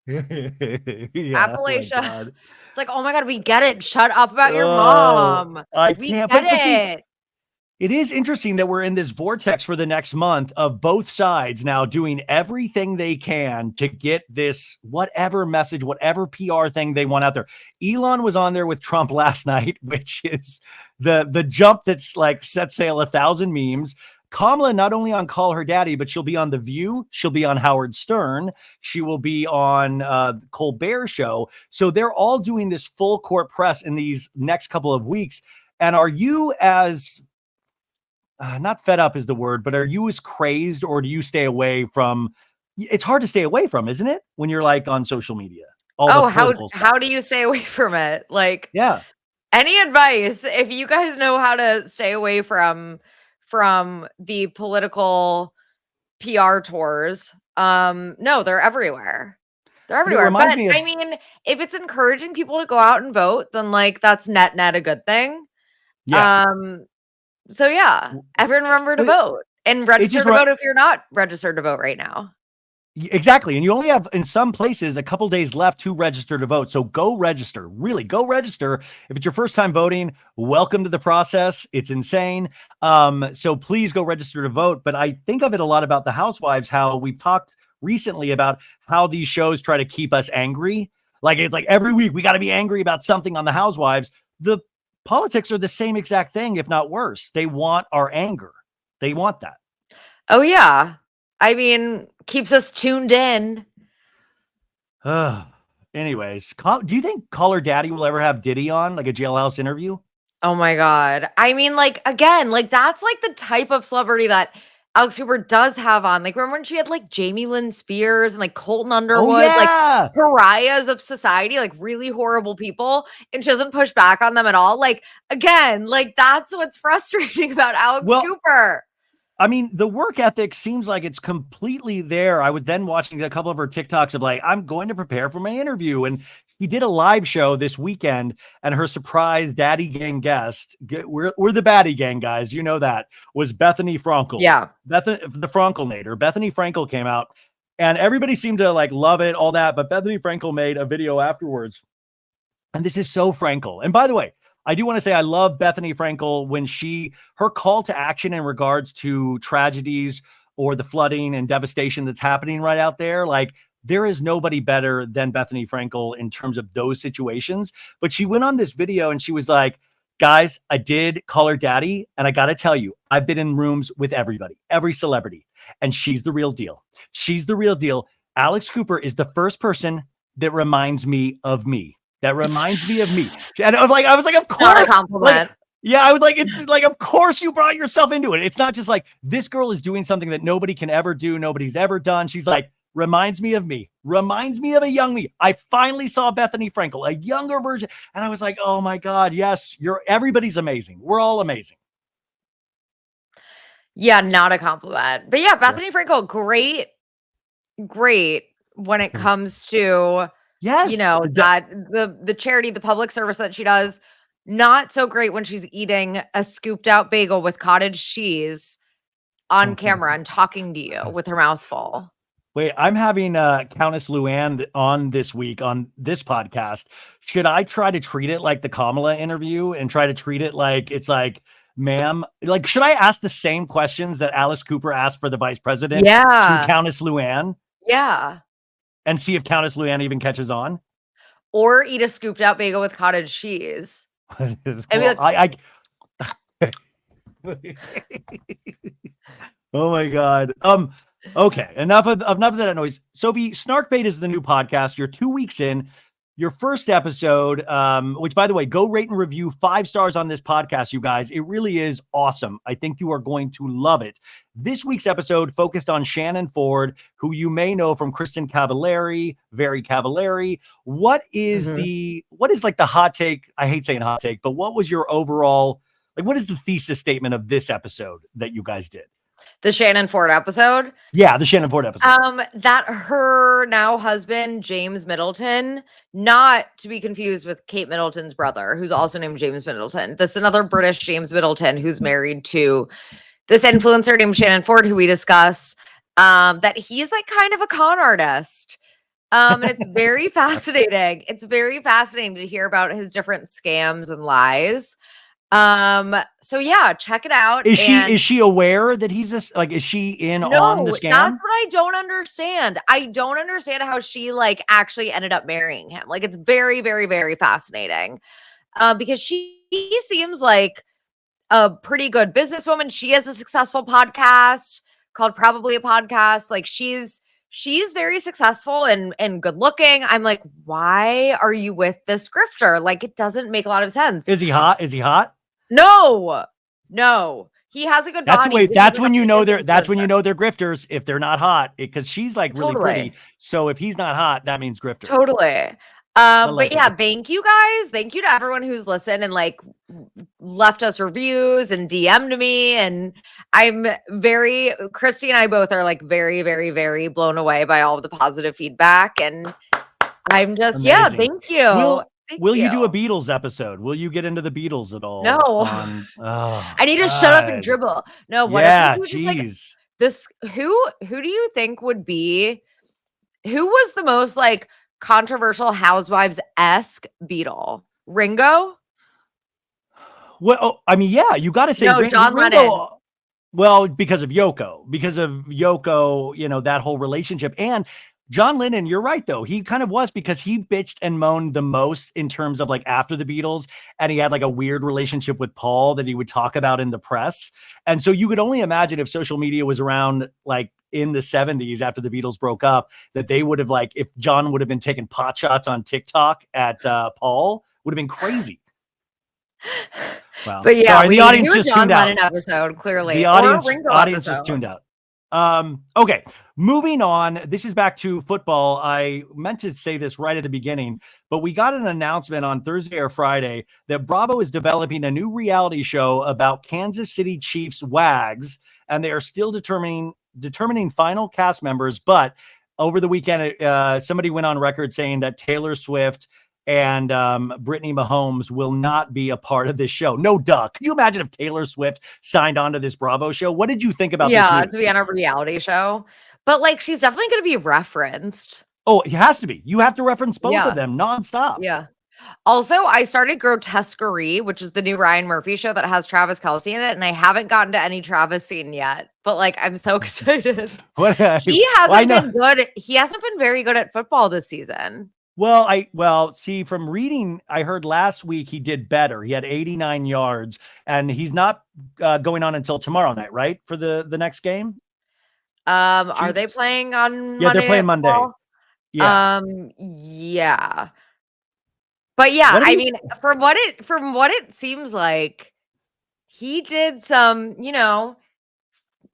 Appalachia. It's like, oh my God, we get it. Shut up about your mom. We get it. It is interesting that we're in this vortex for the next month of both sides now doing everything they can to get this whatever message, whatever PR thing they want out there. Elon was on there with Trump last night, which is the jump that's like set sail 1,000 memes. Kamala not only on Call Her Daddy, but she'll be on The View. She'll be on Howard Stern. She will be on Colbert Show. So they're all doing this full court press in these next couple of weeks. And are you as not fed up is the word, but are you as crazed, or do you stay away from? It's hard to stay away from, isn't it? When you're like on social media. How do you stay away from it? Like, yeah. Any advice if you guys know how to stay away from the political PR tours? No, they're everywhere. They're everywhere. But I mean, if it's encouraging people to go out and vote, then like that's net a good thing. Yeah. So yeah, everyone remember to vote and register to vote if you're not registered to vote right now. Exactly. And you only have, in some places, a couple days left to register to vote. So go register. Really, go register. If it's your first time voting, welcome to the process. It's insane. So please go register to vote. But I think of it a lot about the Housewives, how we've talked recently about how these shows try to keep us angry. Like it's like every week we got to be angry about something on the Housewives. The politics are the same exact thing, if not worse. They want our anger. They want that. Oh, yeah. I mean, keeps us tuned in. Anyways, do you think Call Her Daddy will ever have Diddy on, like a jailhouse interview? Oh my God. I mean, like, again, like that's like the type of celebrity that Alex Cooper does have on. Like, remember when she had like Jamie Lynn Spears and like Colton Underwood, like pariahs of society, like really horrible people, and she doesn't push back on them at all. Like, again, like that's what's frustrating about Alex Cooper. I mean, the work ethic seems like it's completely there. I was then watching a couple of her TikToks of like, I'm going to prepare for my interview. And he did a live show this weekend, and her surprise daddy gang guest, we're the baddie gang guys, you know that, was Bethany Frankel. Yeah. The Frankelnator. Bethany Frankel came out, and everybody seemed to like love it, all that. But Bethany Frankel made a video afterwards. And this is so Frankel. And by the way, I do want to say I love Bethany Frankel when her call to action in regards to tragedies or the flooding and devastation that's happening right out there. Like, there is nobody better than Bethany Frankel in terms of those situations. But she went on this video and she was like, guys, I did call her daddy. And I got to tell you, I've been in rooms with everybody, every celebrity, and she's the real deal. She's the real deal. Alex Cooper is the first person that reminds me of me. That reminds me of me. And I was like, of course. Not a compliment. Like, yeah, I was like, it's like, of course you brought yourself into it. It's not just like this girl is doing something that nobody can ever do. Nobody's ever done. She's like, reminds me of me. Reminds me of a young me. I finally saw Bethany Frankel, a younger version. And I was like, oh my God, yes, everybody's amazing. We're all amazing. Yeah, not a compliment. But yeah, Bethany Frankel, great when it comes to yes, the charity, the public service that she does. Not so great when she's eating a scooped out bagel with cottage cheese on camera and talking to you with her mouth full. Wait, I'm having Countess Luann on this week on this podcast. Should I try to treat it like the Kamala interview and try to treat it like it's like, ma'am, like, should I ask the same questions that Alice Cooper asked for the vice president to Countess Luann? Yeah. And see if Countess Luann even catches on? Or eat a scooped out bagel with cottage cheese. Cool. Like, oh my God. Okay, enough of that noise. Sophie, Snarkbait is the new podcast. You're 2 weeks in. Your first episode, which, by the way, go rate and review 5 stars on this podcast, you guys. It really is awesome. I think you are going to love it. This week's episode focused on Shannon Ford, who you may know from Kristen Cavallari, Very Cavallari. What is like the hot take? I hate saying hot take, but what was your overall, like, what is the thesis statement of this episode that you guys did? The Shannon Ford episode? Yeah, the Shannon Ford episode. That her now husband, James Middleton, not to be confused with Kate Middleton's brother, who's also named James Middleton. This is another British James Middleton who's married to this influencer named Shannon Ford, who we discuss, that he's like kind of a con artist. And it's very fascinating. It's very fascinating to hear about his different scams and lies. So yeah, check it out. Is she aware that he's just like, is she in on the scam? That's what I don't understand. I don't understand how she like actually ended up marrying him. Like, it's very, very, very fascinating. Because she seems like a pretty good businesswoman. She has a successful podcast called Probably a Podcast. Like, she's very successful and good looking. I'm like, why are you with this grifter? Like, it doesn't make a lot of sense. Is he hot? No. He has a good body. That's when you know they're grifters if they're not hot, because she's like really pretty. So if he's not hot, that means grifter. Totally. But yeah, thank you guys. Thank you to everyone who's listened and like left us reviews and DM'd me. And Christy and I both are like very, very, very blown away by all of the positive feedback. And I'm just, amazing. Thank you. Will you do a Beatles episode? Will you get into the Beatles at all? No. I need to shut up and dribble. No, what jeez. Who do you think who was the most like controversial Housewives-esque Beatle? Ringo? Well, I mean, yeah, you got to say John Lennon. Well, because of Yoko, that whole relationship. And John Lennon, you're right, though. He kind of was, because he bitched and moaned the most in terms of like after the Beatles, and he had like a weird relationship with Paul that he would talk about in the press. And so you could only imagine if social media was around like in the 70s after the Beatles broke up, that they would have like, if John would have been taking pot shots on TikTok at Paul, would have been crazy. Well, but yeah, sorry, the audience just tuned out. Episode, clearly. The audience just tuned out. Okay. Moving on, this is back to football. I meant to say this right at the beginning, but we got an announcement on Thursday or Friday that Bravo is developing a new reality show about Kansas City Chiefs Wags, and they are still determining final cast members. But over the weekend, somebody went on record saying that Taylor Swift and Brittany Mahomes will not be a part of this show. No duh. Can you imagine if Taylor Swift signed on to this Bravo show? What did you think about this Yeah, news? to be on a reality show. But like she's definitely going to be referenced. Oh, it has to be. You have to reference both Yeah. of them nonstop. Yeah. Also, I started Grotesquerie, which is the new Ryan Murphy show that has Travis Kelce in it, and I haven't gotten to any Travis scene yet. But like, I'm so excited. He hasn't been good. He hasn't been very good at football this season. Well, see, from reading, I heard last week he did better. He had 89 yards, and he's not going on until tomorrow night, right? For the next game. Are they playing on Monday? Yeah, they're playing Monday. Yeah. Yeah. But yeah, I mean, from what it seems like, he did some,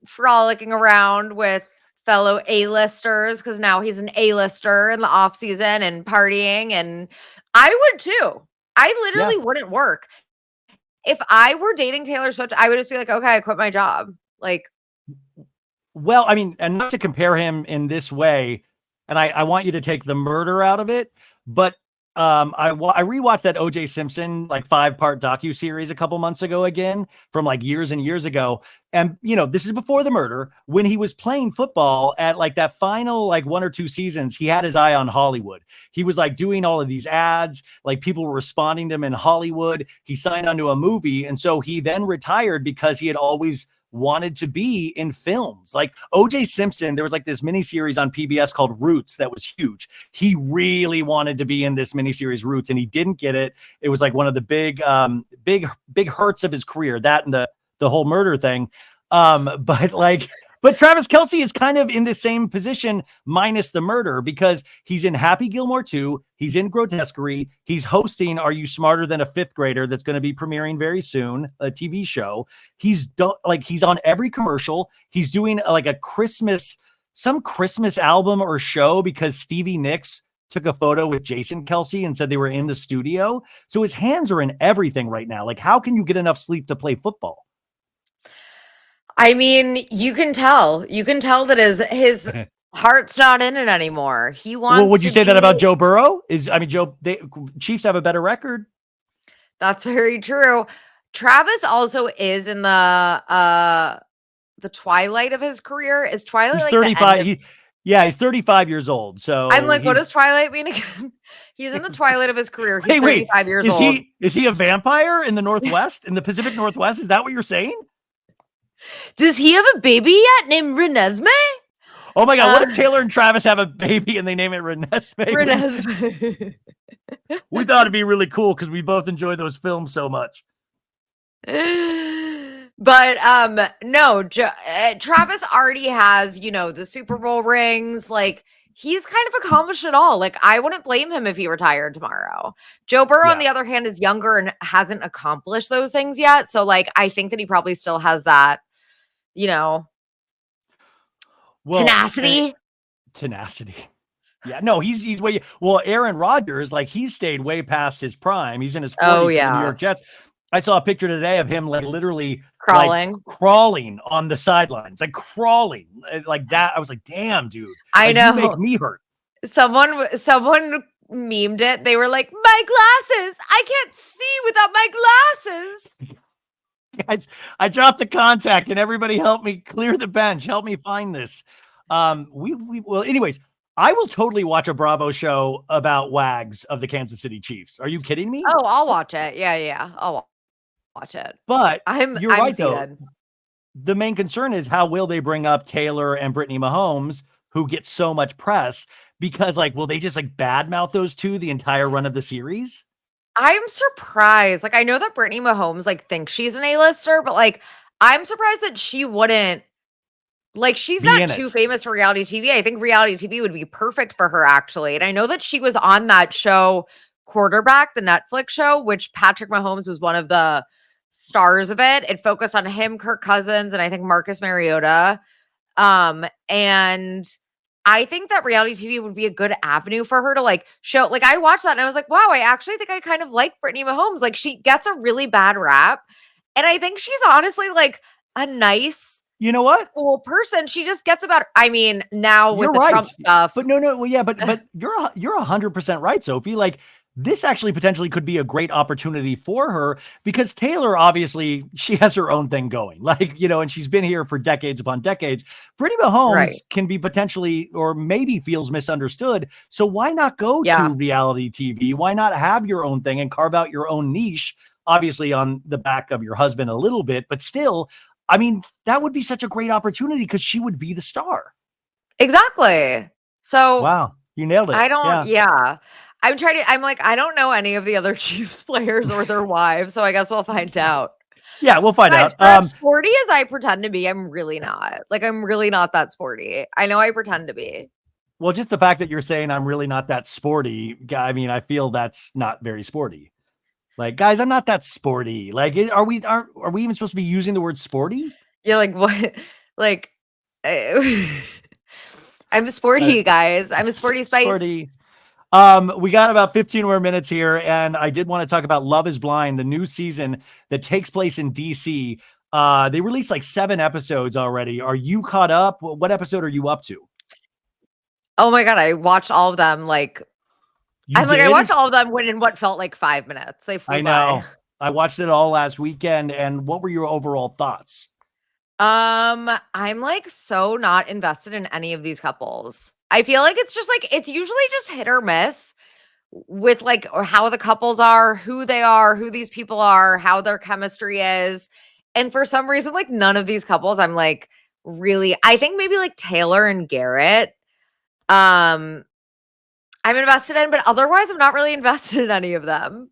frolicking around with fellow A-listers because now he's an A-lister in the off season and partying, and I would too. I literally wouldn't work. If I were dating Taylor Swift, I would just be like, okay, I quit my job. Like, well, I mean, and not to compare him in this way, and I want you to take the murder out of it, but I rewatched that OJ Simpson like 5-part docuseries a couple months ago again from like years and years ago. And this is before the murder. When he was playing football at like that final like 1 or 2 seasons, he had his eye on Hollywood. He was like doing all of these ads, like people were responding to him in Hollywood. He signed onto a movie. And so he then retired because he had always wanted to be in films. Like OJ Simpson, there was like this miniseries on PBS called Roots that was huge. He really wanted to be in this miniseries Roots, and he didn't get it. It was like one of the big hurts of his career, that and the whole murder thing. But Travis Kelce is kind of in the same position minus the murder, because he's in Happy Gilmore 2. He's in Grotesquerie. He's hosting Are You Smarter Than a Fifth Grader? That's going to be premiering very soon, a TV show. He's on every commercial. He's doing like some Christmas album or show because Stevie Nicks took a photo with Jason Kelce and said they were in the studio. So his hands are in everything right now. Like, how can you get enough sleep to play football? I mean, you can tell that his heart's not in it anymore. He wants. Well, would you say that about Joe Burrow? Chiefs have a better record. That's very true. Travis also is in the twilight of his career. Is Twilight? He's like 35. He's 35 years old. So I'm like, what does Twilight mean again? He's in the twilight of his career. He's 35 years old. Is he a vampire in the Northwest, in the Pacific Northwest? Is that what you're saying? Does he have a baby yet named Renesmee? Oh my God. What if Taylor and Travis have a baby and they name it Renesmee? Renesmee. We thought it'd be really cool because we both enjoy those films so much. But no, Travis already has, the Super Bowl rings. Like, he's kind of accomplished it all. Like, I wouldn't blame him if he retired tomorrow. Joe Burrow, on the other hand, is younger and hasn't accomplished those things yet. So, like, I think that he probably still has that, tenacity. Tenacity. Yeah, no, he's way. Well, Aaron Rodgers, like, he's stayed way past his prime. He's in his 40s for the New York Jets. I saw a picture today of him like literally crawling on the sidelines, like crawling like that. I was like, damn, dude. I know. You make me hurt. Someone memed it. They were like, my glasses. I can't see without my glasses. Guys, I dropped a contact and everybody help me clear the bench. Help me find this. Well, anyways, I will totally watch a Bravo show about Wags of the Kansas City Chiefs. Are you kidding me? Oh, I'll watch it. Yeah. I'll watch it. But you're right, though. The main concern is how will they bring up Taylor and Brittany Mahomes, who get so much press, because like, will they just like badmouth those two the entire run of the series? I'm surprised. Like, I know that Brittany Mahomes like thinks she's an A-lister, but like, I'm surprised that she wouldn't. Like, she's not too famous for reality TV. I think reality TV would be perfect for her, actually. And I know that she was on that show, Quarterback, the Netflix show, which Patrick Mahomes was one of the stars of it. It focused on him, Kirk Cousins, and I think Marcus Mariota. And I think that reality TV would be a good avenue for her to like show. Like, I watched that and I was like, wow, I actually think I kind of like Brittany Mahomes. Like, she gets a really bad rap. And I think she's honestly like a nice, You know what? cool person. She just gets about, I mean, now with You're the right. Trump stuff. But no, well, yeah, but you're 100% right, Sophie. Like this actually potentially could be a great opportunity for her because Taylor, obviously, she has her own thing going, like, and she's been here for decades upon decades. Brittany Mahomes Right. can be potentially, or maybe feels misunderstood. So why not go Yeah. to reality TV? Why not have your own thing and carve out your own niche? Obviously on the back of your husband a little bit, but still, I mean, that would be such a great opportunity because she would be the star. Exactly. So Wow, you nailed it. I don't, Yeah. yeah. I'm like, I don't know any of the other Chiefs players or their wives. So I guess we'll find out. Yeah, we'll find Guys, out. for as sporty as I pretend to be, I'm really not. Like, I'm really not that sporty. I know I pretend to be. Well, just the fact that you're saying I'm really not that sporty, I mean, I feel that's not very sporty. Like, guys, I'm not that sporty. Like, are we even supposed to be using the word sporty? You're like, what? Like, I'm sporty, guys. I'm a sporty spice. Sporty. We got about 15 more minutes here, and I did want to talk about Love is Blind, the new season that takes place in DC. They released like 7 episodes already. Are you caught up? What episode are you up to? Oh my God, I watched all of them. Like, I watched all of them in what felt like 5 minutes. They flew I know. by. I watched it all last weekend. And what were your overall thoughts? I'm like so not invested in any of these couples. I feel like it's just like it's usually just hit or miss with like or how the couples are, who they are, who these people are, how their chemistry is. And for some reason, like none of these couples, I'm like really, I think maybe like Taylor and Garrett. I'm invested in, but otherwise I'm not really invested in any of them.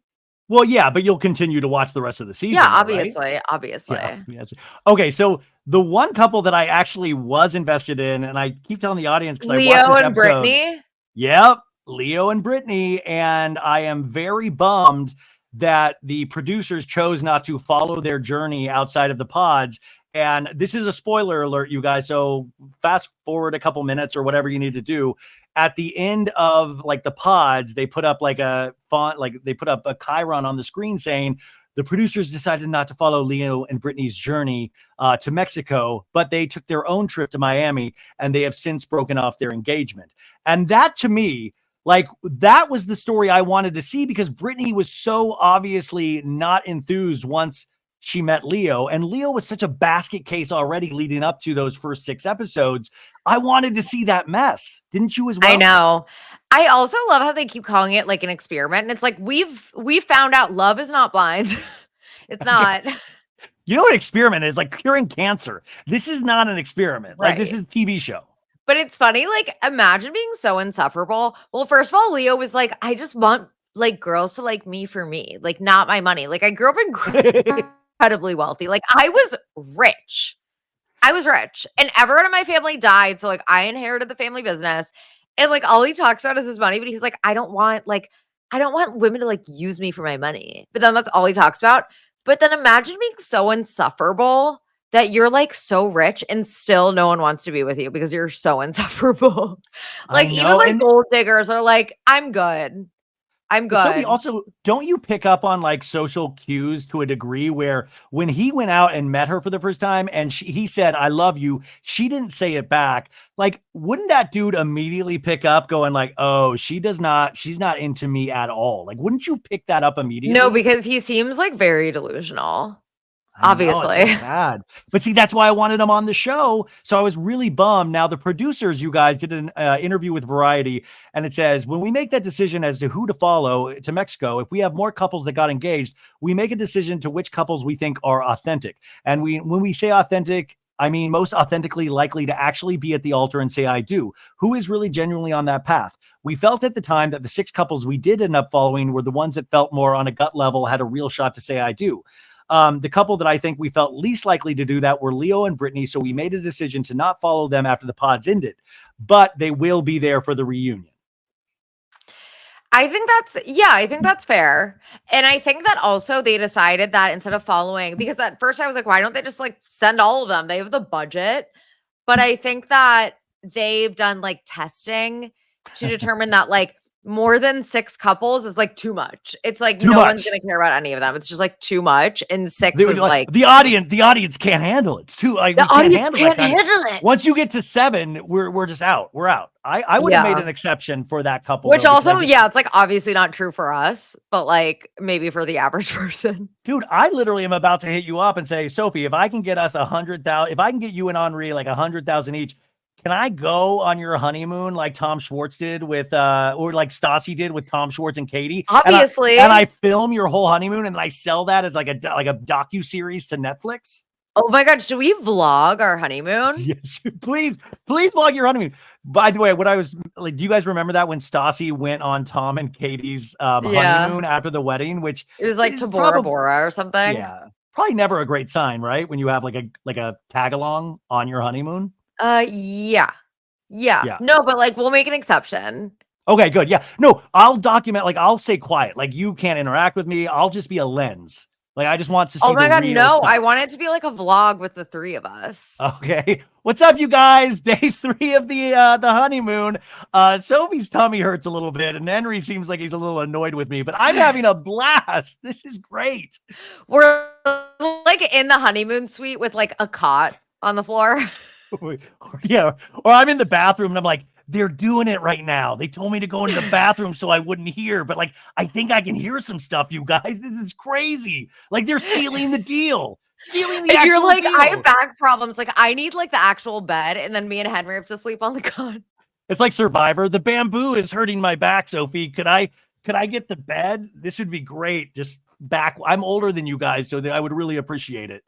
Well, yeah, but you'll continue to watch the rest of the season. Yeah, though, obviously, right? obviously. Yeah, yes. Okay, so the one couple that I actually was invested in, and I keep telling the audience because I watched Leo this and episode. Brittany. Yep, Leo and Brittany, and I am very bummed that the producers chose not to follow their journey outside of the pods. And this is a spoiler alert, you guys. So fast forward a couple minutes or whatever you need to do. At the end of like the pods, they put up like a font, like they put up a chyron on the screen saying the producers decided not to follow Leo and Brittany's journey to Mexico, but they took their own trip to Miami and they have since broken off their engagement. And that to me, like that was the story I wanted to see because Brittany was so obviously not enthused once she met Leo, and Leo was such a basket case already leading up to those first 6 episodes. I wanted to see that mess. Didn't you as well? I know. I also love how they keep calling it like an experiment. And it's like we've found out love is not blind. It's not. You know what experiment is? Like curing cancer. This is not an experiment. Right. Like this is a TV show. But it's funny, like imagine being so insufferable. Well, first of all, Leo was like, I just want like girls to like me for me, like not my money. Like I grew up incredibly wealthy. Like I was rich. And everyone in my family died. So like I inherited the family business. And like all he talks about is his money, but he's like, I don't want women to like use me for my money. But then that's all he talks about. But then imagine being so insufferable that you're like so rich and still no one wants to be with you because you're so insufferable. Like even like gold diggers are like, I'm good. I'm good. Sophie, also, don't you pick up on like social cues to a degree where when he went out and met her for the first time and he said, I love you, she didn't say it back. Like, wouldn't that dude immediately pick up going like, oh, she's not into me at all? Like, wouldn't you pick that up immediately? No, because he seems like very delusional. Obviously. It's so sad. But see, that's why I wanted him on the show. So I was really bummed. Now, the producers, you guys, did an interview with Variety, and it says, when we make that decision as to who to follow to Mexico, if we have more couples that got engaged, we make a decision to which couples we think are authentic. And when we say authentic, I mean most authentically likely to actually be at the altar and say, I do. Who is really genuinely on that path? We felt at the time that the 6 couples we did end up following were the ones that felt more on a gut level, had a real shot to say, I do. The couple that I think we felt least likely to do that were Leo and Brittany. So we made a decision to not follow them after the pods ended, but they will be there for the reunion. I think that's fair. And I think that also they decided that instead of following, because at first I was like, why don't they just like send all of them? They have the budget. But I think that they've done like testing to determine that like more than 6 couples is like too much. It's like Too no much. one's gonna care about any of them. It's just like too much. And 6 They- is like the audience can't handle it. It's too like the we can't audience handle can't that kind of- handle it. Once you get to 7, we're just out. We're out. I would have Yeah. made an exception for that couple. Which though, because also, yeah, it's like obviously not true for us, but like maybe for the average person. dude, I literally am about to hit you up and say, Sophie, if I can get us 100,000, if I can get you and Henri like 100,000 each, can I go on your honeymoon like Tom Schwartz did with, or like Stassi did with Tom Schwartz and Katie? Obviously. And I film your whole honeymoon and I sell that as like a docu-series to Netflix. Oh my God, should we vlog our honeymoon? Yes, please vlog your honeymoon. By the way, what I was like, do you guys remember that when Stassi went on Tom and Katie's honeymoon after the wedding, which it was like to Bora Bora or something? Yeah, probably never a great sign, right? When you have like a tag along on your honeymoon. Yeah. No, but like we'll make an exception. Okay, good. Yeah, no, I'll document. Like I'll stay quiet. Like you can't interact with me. I'll just be a lens. Like I just want to see. Oh my God, real no! stuff. I want it to be like a vlog with the 3 of us. Okay, what's up, you guys? Day 3 of the honeymoon. Sophie's tummy hurts a little bit, and Henri seems like he's a little annoyed with me, but I'm having a blast. This is great. We're like in the honeymoon suite with like a cot on the floor. Yeah, or I'm in the bathroom and I'm like, they're doing it right now. They told me to go into the bathroom so I wouldn't hear, but like, I think I can hear some stuff, you guys. This is crazy. Like they're sealing the deal. Sealing the And you're like, deal. I have back problems. Like I need like the actual bed, and then me and Henry have to sleep on the cot. It's like Survivor. The bamboo is hurting my back, Sophie. Could I get the bed? This would be great. Just back. I'm older than you guys, so that I would really appreciate it.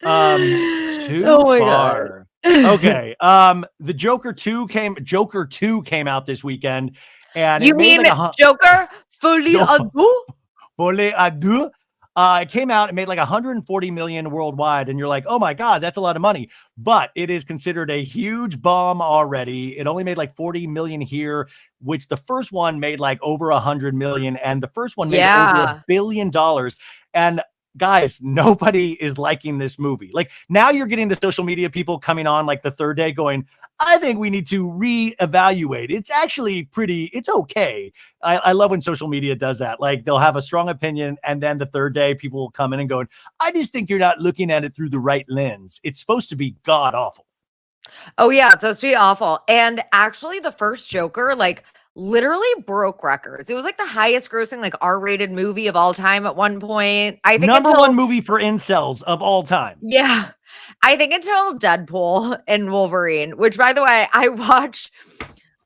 Too far. Okay. The Joker 2 came out this weekend, and You it made mean like Joker Folie à deux? Folie à deux. It came out and made like 140 million worldwide, and you're like, oh my God, that's a lot of money. But it is considered a huge bomb already. It only made like 40 million here, which the first one made like over 100 million, and the first one made over $1 billion. And guys, nobody is liking this movie. Like now you're getting the social media people coming on like the third day going, I think we need to reevaluate. It's actually it's okay. I love when social media does that. Like they'll have a strong opinion and then the third day people will come in and go, I just think you're not looking at it through the right lens. It's supposed to be god awful. Oh yeah, it's supposed to be awful. And actually the first Joker, like literally broke records. It was like the highest grossing like R-rated movie of all time at one point. I think number one movie for incels of all time. Yeah. I think until Deadpool and Wolverine, which by the way, I watched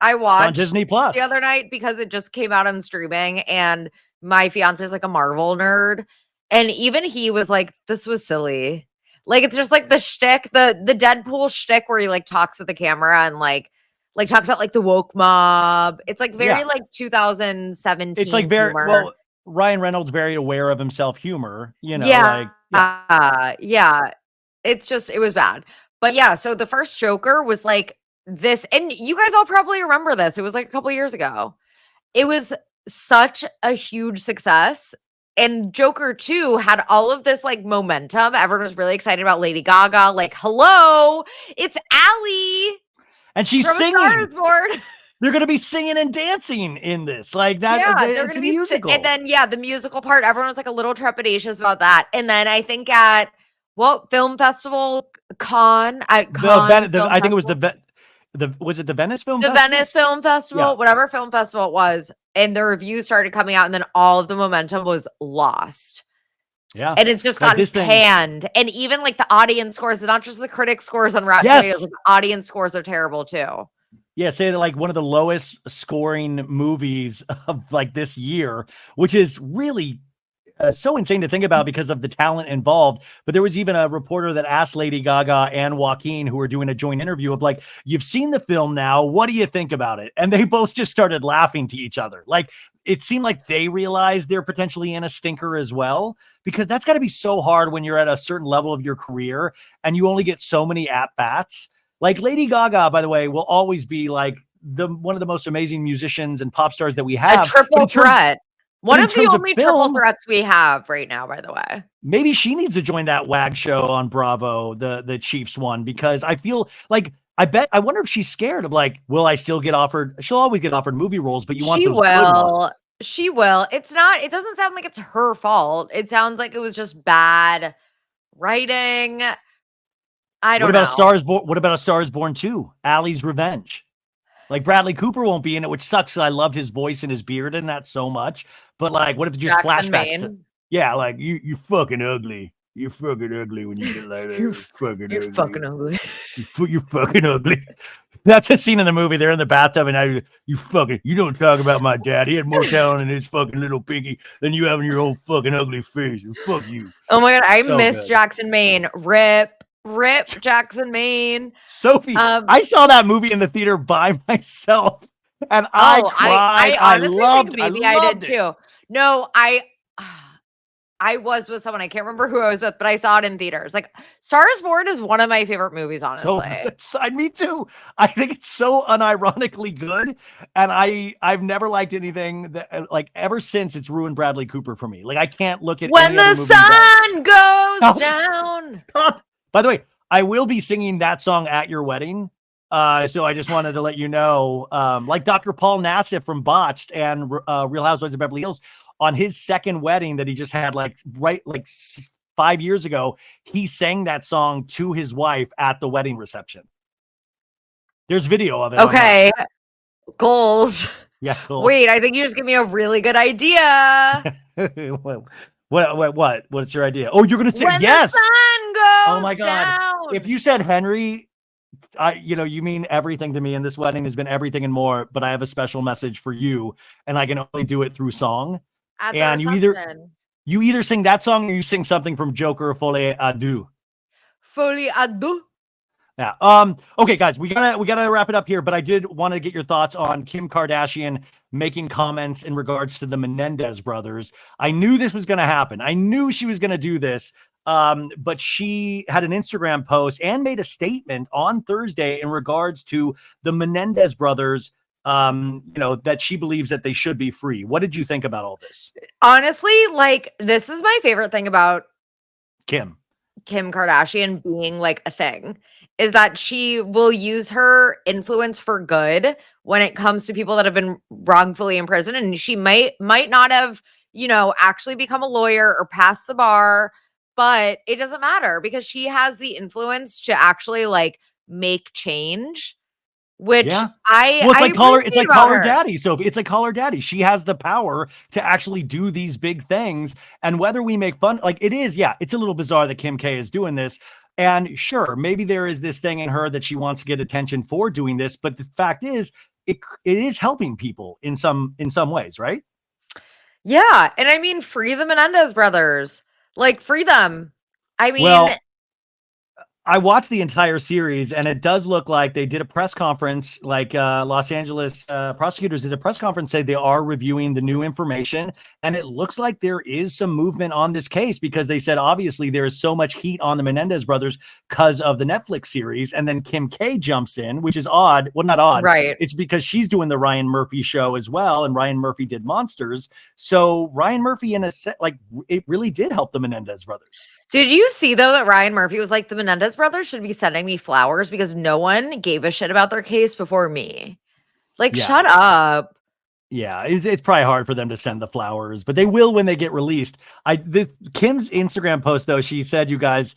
on Disney Plus the other night because it just came out on streaming, and my fiance is like a Marvel nerd. And even he was like, this was silly. Like it's just like the shtick, the Deadpool shtick where he like talks to the camera and like talks about like the woke mob. It's like very like 2017. It's like very humor. well, Ryan Reynolds very aware of himself humor, you know, yeah. It's just it was bad. But yeah, so the first Joker was like this, and you guys all probably remember this. It was like a couple years ago. It was such a huge success. And Joker 2 had all of this like momentum. Everyone was really excited about Lady Gaga. Like, hello, it's Allie. And she's singing. They're going to be singing and dancing in this. Like that. Yeah, they're going to be musical. And then, the musical part, everyone was like a little trepidatious about that. And then I think at film festival, I think it was was it the Venice Film Festival? The Venice Film Festival, whatever film festival it was. And the reviews started coming out, and then all of the momentum was lost. Yeah. And it's just gotten panned. And even like the audience scores, it's not just the critic scores on Rotten Tomatoes, the audience scores are terrible too. Yeah, say that like one of the lowest scoring movies of like this year, which is really so insane to think about because of the talent involved. But there was even a reporter that asked Lady Gaga and Joaquin, who were doing a joint interview, of like, you've seen the film now, what do you think about it? And they both just started laughing to each other. Like it seemed like they realized they're potentially in a stinker as well, because that's got to be so hard when you're at a certain level of your career and you only get so many at bats. Like Lady Gaga, by the way, will always be like one of the most amazing musicians and pop stars that we have. A triple threat. One in of the terms of only triple film, threats we have right now, by the way. maybe she needs to join that WAG show on Bravo, the Chiefs one, because I feel like I wonder if she's scared of like, will I still get offered? She'll always get offered movie roles, but you want She those good ones. will. She will. It doesn't sound like it's her fault. It sounds like it was just bad writing. I What don't about a know. Star is Born? What about a Star is Born 2? Allie's Revenge. Like Bradley Cooper won't be in it, which sucks. I loved his voice and his beard in that so much. But like, what if it just Jackson, flashbacks to, Maine. yeah, like you fucking ugly. You're fucking ugly when you get like that. You're fucking You're ugly. fucking ugly. You're fucking ugly. That's a scene in the movie. They're in the bathtub and you don't talk about my dad. He had more talent in his fucking little pinky than you have in your old fucking ugly face. Fuck you. Oh my God. I So miss good. Jackson, Maine. Rip Jackson, Maine. Sophie, I saw that movie in the theater by myself and I cried. I honestly think I maybe I did loved it. too. No, I was with someone. I can't remember who I was with, but I saw it in theaters. Like Star is Born is one of my favorite movies, honestly. Me too. I think it's so unironically good. And I've never liked anything that like ever since it's ruined Bradley Cooper for me. Like I can't look at When any the other movie sun goes down. Stop. By the way, I will be singing that song at your wedding. So I just wanted to let you know, like Dr. Paul Nassif from Botched and Real Housewives of Beverly Hills, on his second wedding that he just had 5 years ago, he sang that song to his wife at the wedding reception. There's video of it. Okay. Goals. Yeah. Cool. Wait, I think you just gave me a really good idea. What? What's your idea? Oh, you're going to say yes. The sun goes oh my God. Down. If you said Henry, you mean everything to me, and this wedding has been everything and more, but I have a special message for you and I can only do it through song. And you either sing that song or you sing something from Joker, Folie à Deux. Folie à Deux. Yeah. Okay, guys, we gotta wrap it up here, but I did want to get your thoughts on Kim Kardashian making comments in regards to the Menendez brothers. I knew this was gonna happen. I knew she was gonna do this. But she had an Instagram post and made a statement on Thursday in regards to the Menendez brothers. That she believes that they should be free. What did you think about all this? Honestly, like this is my favorite thing about Kim Kardashian being like a thing is that she will use her influence for good when it comes to people that have been wrongfully imprisoned. And she might not have, actually become a lawyer or passed the bar, but it doesn't matter because she has the influence to actually like make change. Which it's like call her daddy. So it's like call her daddy. She has the power to actually do these big things. And whether we make fun, like it is, it's a little bizarre that Kim K is doing this. And sure, maybe there is this thing in her that she wants to get attention for doing this. But the fact is, it is helping people in some ways, right? Yeah. And I mean, free the Menendez brothers. Like free them. I mean, I watched the entire series and it does look like they did a press conference, like Los Angeles prosecutors did a press conference, say they are reviewing the new information. And it looks like there is some movement on this case because they said, obviously there is so much heat on the Menendez brothers because of the Netflix series. And then Kim K jumps in, which is odd. Well, not odd. Right. It's because she's doing the Ryan Murphy show as well. And Ryan Murphy did Monsters. So Ryan Murphy it really did help the Menendez brothers. Did you see, though, that Ryan Murphy was like, the Menendez brothers should be sending me flowers because no one gave a shit about their case before me? Like, shut up. Yeah, it's probably hard for them to send the flowers, but they will when they get released. Kim's Instagram post, though, she said, you guys,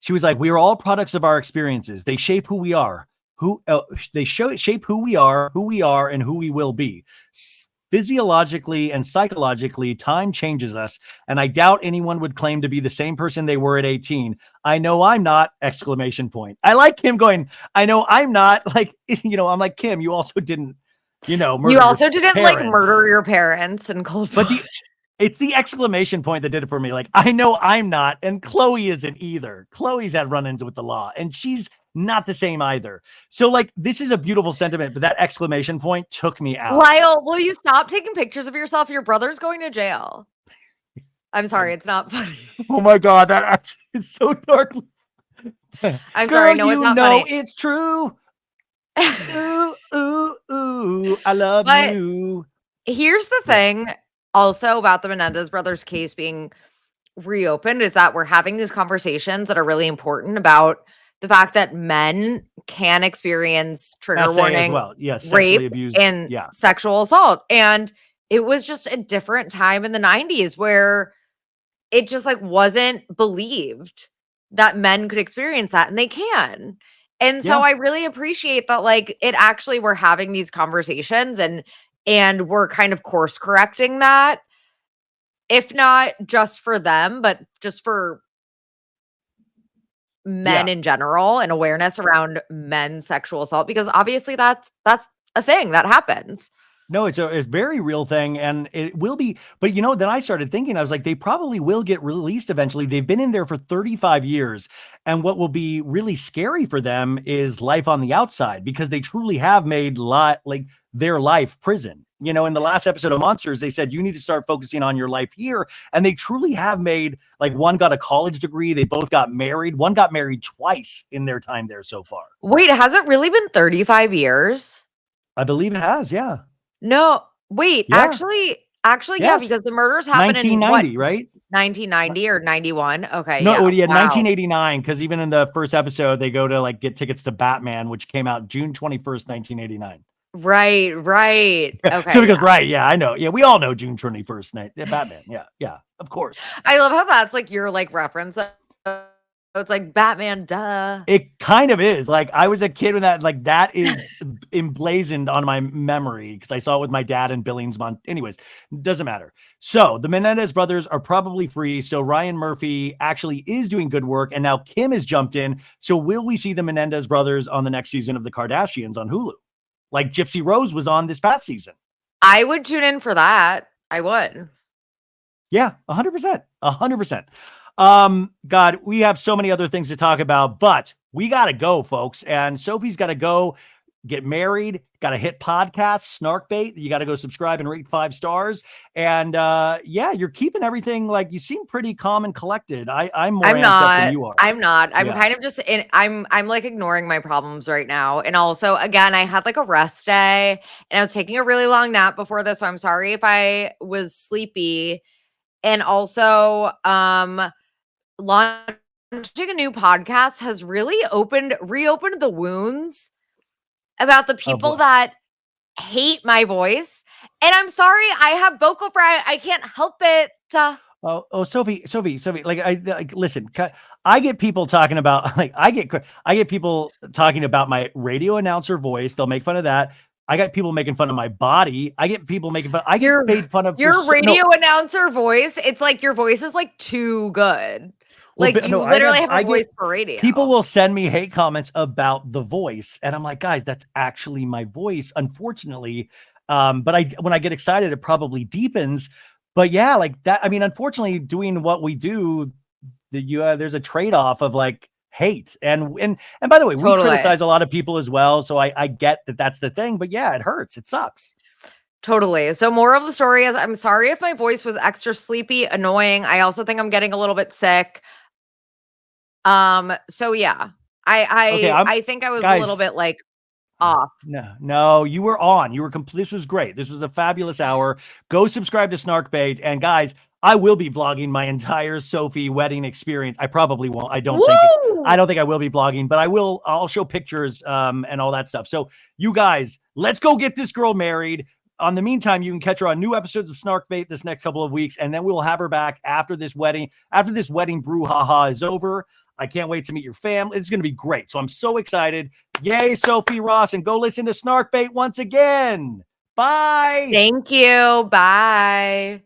she was like, we are all products of our experiences. They shape who we are, shape who we are, and who we will be. Physiologically and psychologically, time changes us, and I doubt anyone would claim to be the same person they were at 18. I know I'm not! ! I like Kim going, I know I'm not. Like, I'm like, Kim, you also didn't, murder you also didn't parents. Like murder your parents in cold blood. But it's the exclamation point that did it for me. Like, I know I'm not, and Chloe isn't either. Chloe's had run-ins with the law, and she's not the same either. So like, this is a beautiful sentiment, but that exclamation point took me out. Lyle, will you stop taking pictures of yourself? Your brother's going to jail. I'm sorry, it's not funny. Oh my God, that actually is so dark. I'm sorry, no, it's not funny. It's true. Ooh, ooh, ooh, I love you. Here's the thing. also about the Menendez brothers case being reopened is that we're having these conversations that are really important about the fact that men can experience trigger SA as warning, well. Yeah, rape, sexually abused. and Yeah. sexual assault. And it was just a different time in the 90s where it just like wasn't believed that men could experience that, and they can. And so Yeah. I really appreciate that like it actually we're having these conversations and we're kind of course correcting that, if not just for them, but just for men Yeah. in general and awareness around men's sexual assault, because obviously that's a thing that happens. No, it's a very real thing, and it will be. But you know, then I started thinking, I was like, they probably will get released eventually. They've been in there for 35 years, and what will be really scary for them is life on the outside, because they truly have made like their life prison. You know, in the last episode of Monsters, they said you need to start focusing on your life here, and they truly have made, like, one got a college degree, they both got married, one got married twice in their time there so far. Wait, has it really been 35 years? I believe it has, yeah. No, wait, Yeah. actually, yeah, Yes. because the murders happened in what, 1990, right? 1990 or 91? Okay, No, yeah. yeah, Wow. 1989, because even in the first episode, they go to like get tickets to Batman, which came out June 21st, 1989. Right. Okay. So because, right, yeah, I know. Yeah, we all know June 21st night. Yeah, Batman. Yeah, of course. I love how that's like your like reference. It's like Batman, duh. It kind of is. Like, I was a kid when that is emblazoned on my memory because I saw it with my dad in Billings. Anyways, doesn't matter. So the Menendez brothers are probably free. So Ryan Murphy actually is doing good work. And now Kim has jumped in. So will we see the Menendez brothers on the next season of The Kardashians on Hulu? Like Gypsy Rose was on this past season. I would tune in for that. I would. Yeah, 100%. 100%. God, we have so many other things to talk about, but we got to go, folks. And Sophie's got to go get married, got to hit podcast, Snarkbait. You got to go subscribe and rate 5 stars. And yeah, you're keeping everything, like, you seem pretty calm and collected. I'm more amped up than you are. I'm not. I'm Yeah. kind of just I'm like ignoring my problems right now. And also, again, I had like a rest day and I was taking a really long nap before this. So I'm sorry if I was sleepy. And also, launching a new podcast has really reopened the wounds about the people that hate my voice. And I'm sorry, I have vocal fry. I can't help it. Sophie, like, listen, I get people talking about, like, I get people talking about my radio announcer voice. They'll make fun of that. I got people making fun of my body. I get people making fun. I get made fun of your radio announcer voice. It's like your voice is like too good. Like, you literally have a voice for radio. People will send me hate comments about the voice, and I'm like, guys, that's actually my voice, unfortunately. But when I get excited, it probably deepens. But yeah, like that. I mean, unfortunately, doing what we do, there's a trade-off of like hate. And by the way, we criticize a lot of people as well. So I get that that's the thing. But yeah, it hurts. It sucks. Totally. So moral of the story is, I'm sorry if my voice was extra sleepy, annoying. I also think I'm getting a little bit sick. So yeah, I think I was a little bit like off. No, you were on. You were complete. This was great. This was a fabulous hour. Go subscribe to Snarkbait. And guys, I will be vlogging my entire Sophie wedding experience. I probably won't. I don't think I will be vlogging, but I'll show pictures and all that stuff. So you guys, let's go get this girl married. On the meantime, you can catch her on new episodes of Snarkbait this next couple of weeks, and then we'll have her back after this wedding brouhaha is over. I can't wait to meet your family. It's going to be great. So I'm so excited. Yay, Sophie Ross, and go listen to Snarkbait once again. Bye. Thank you. Bye.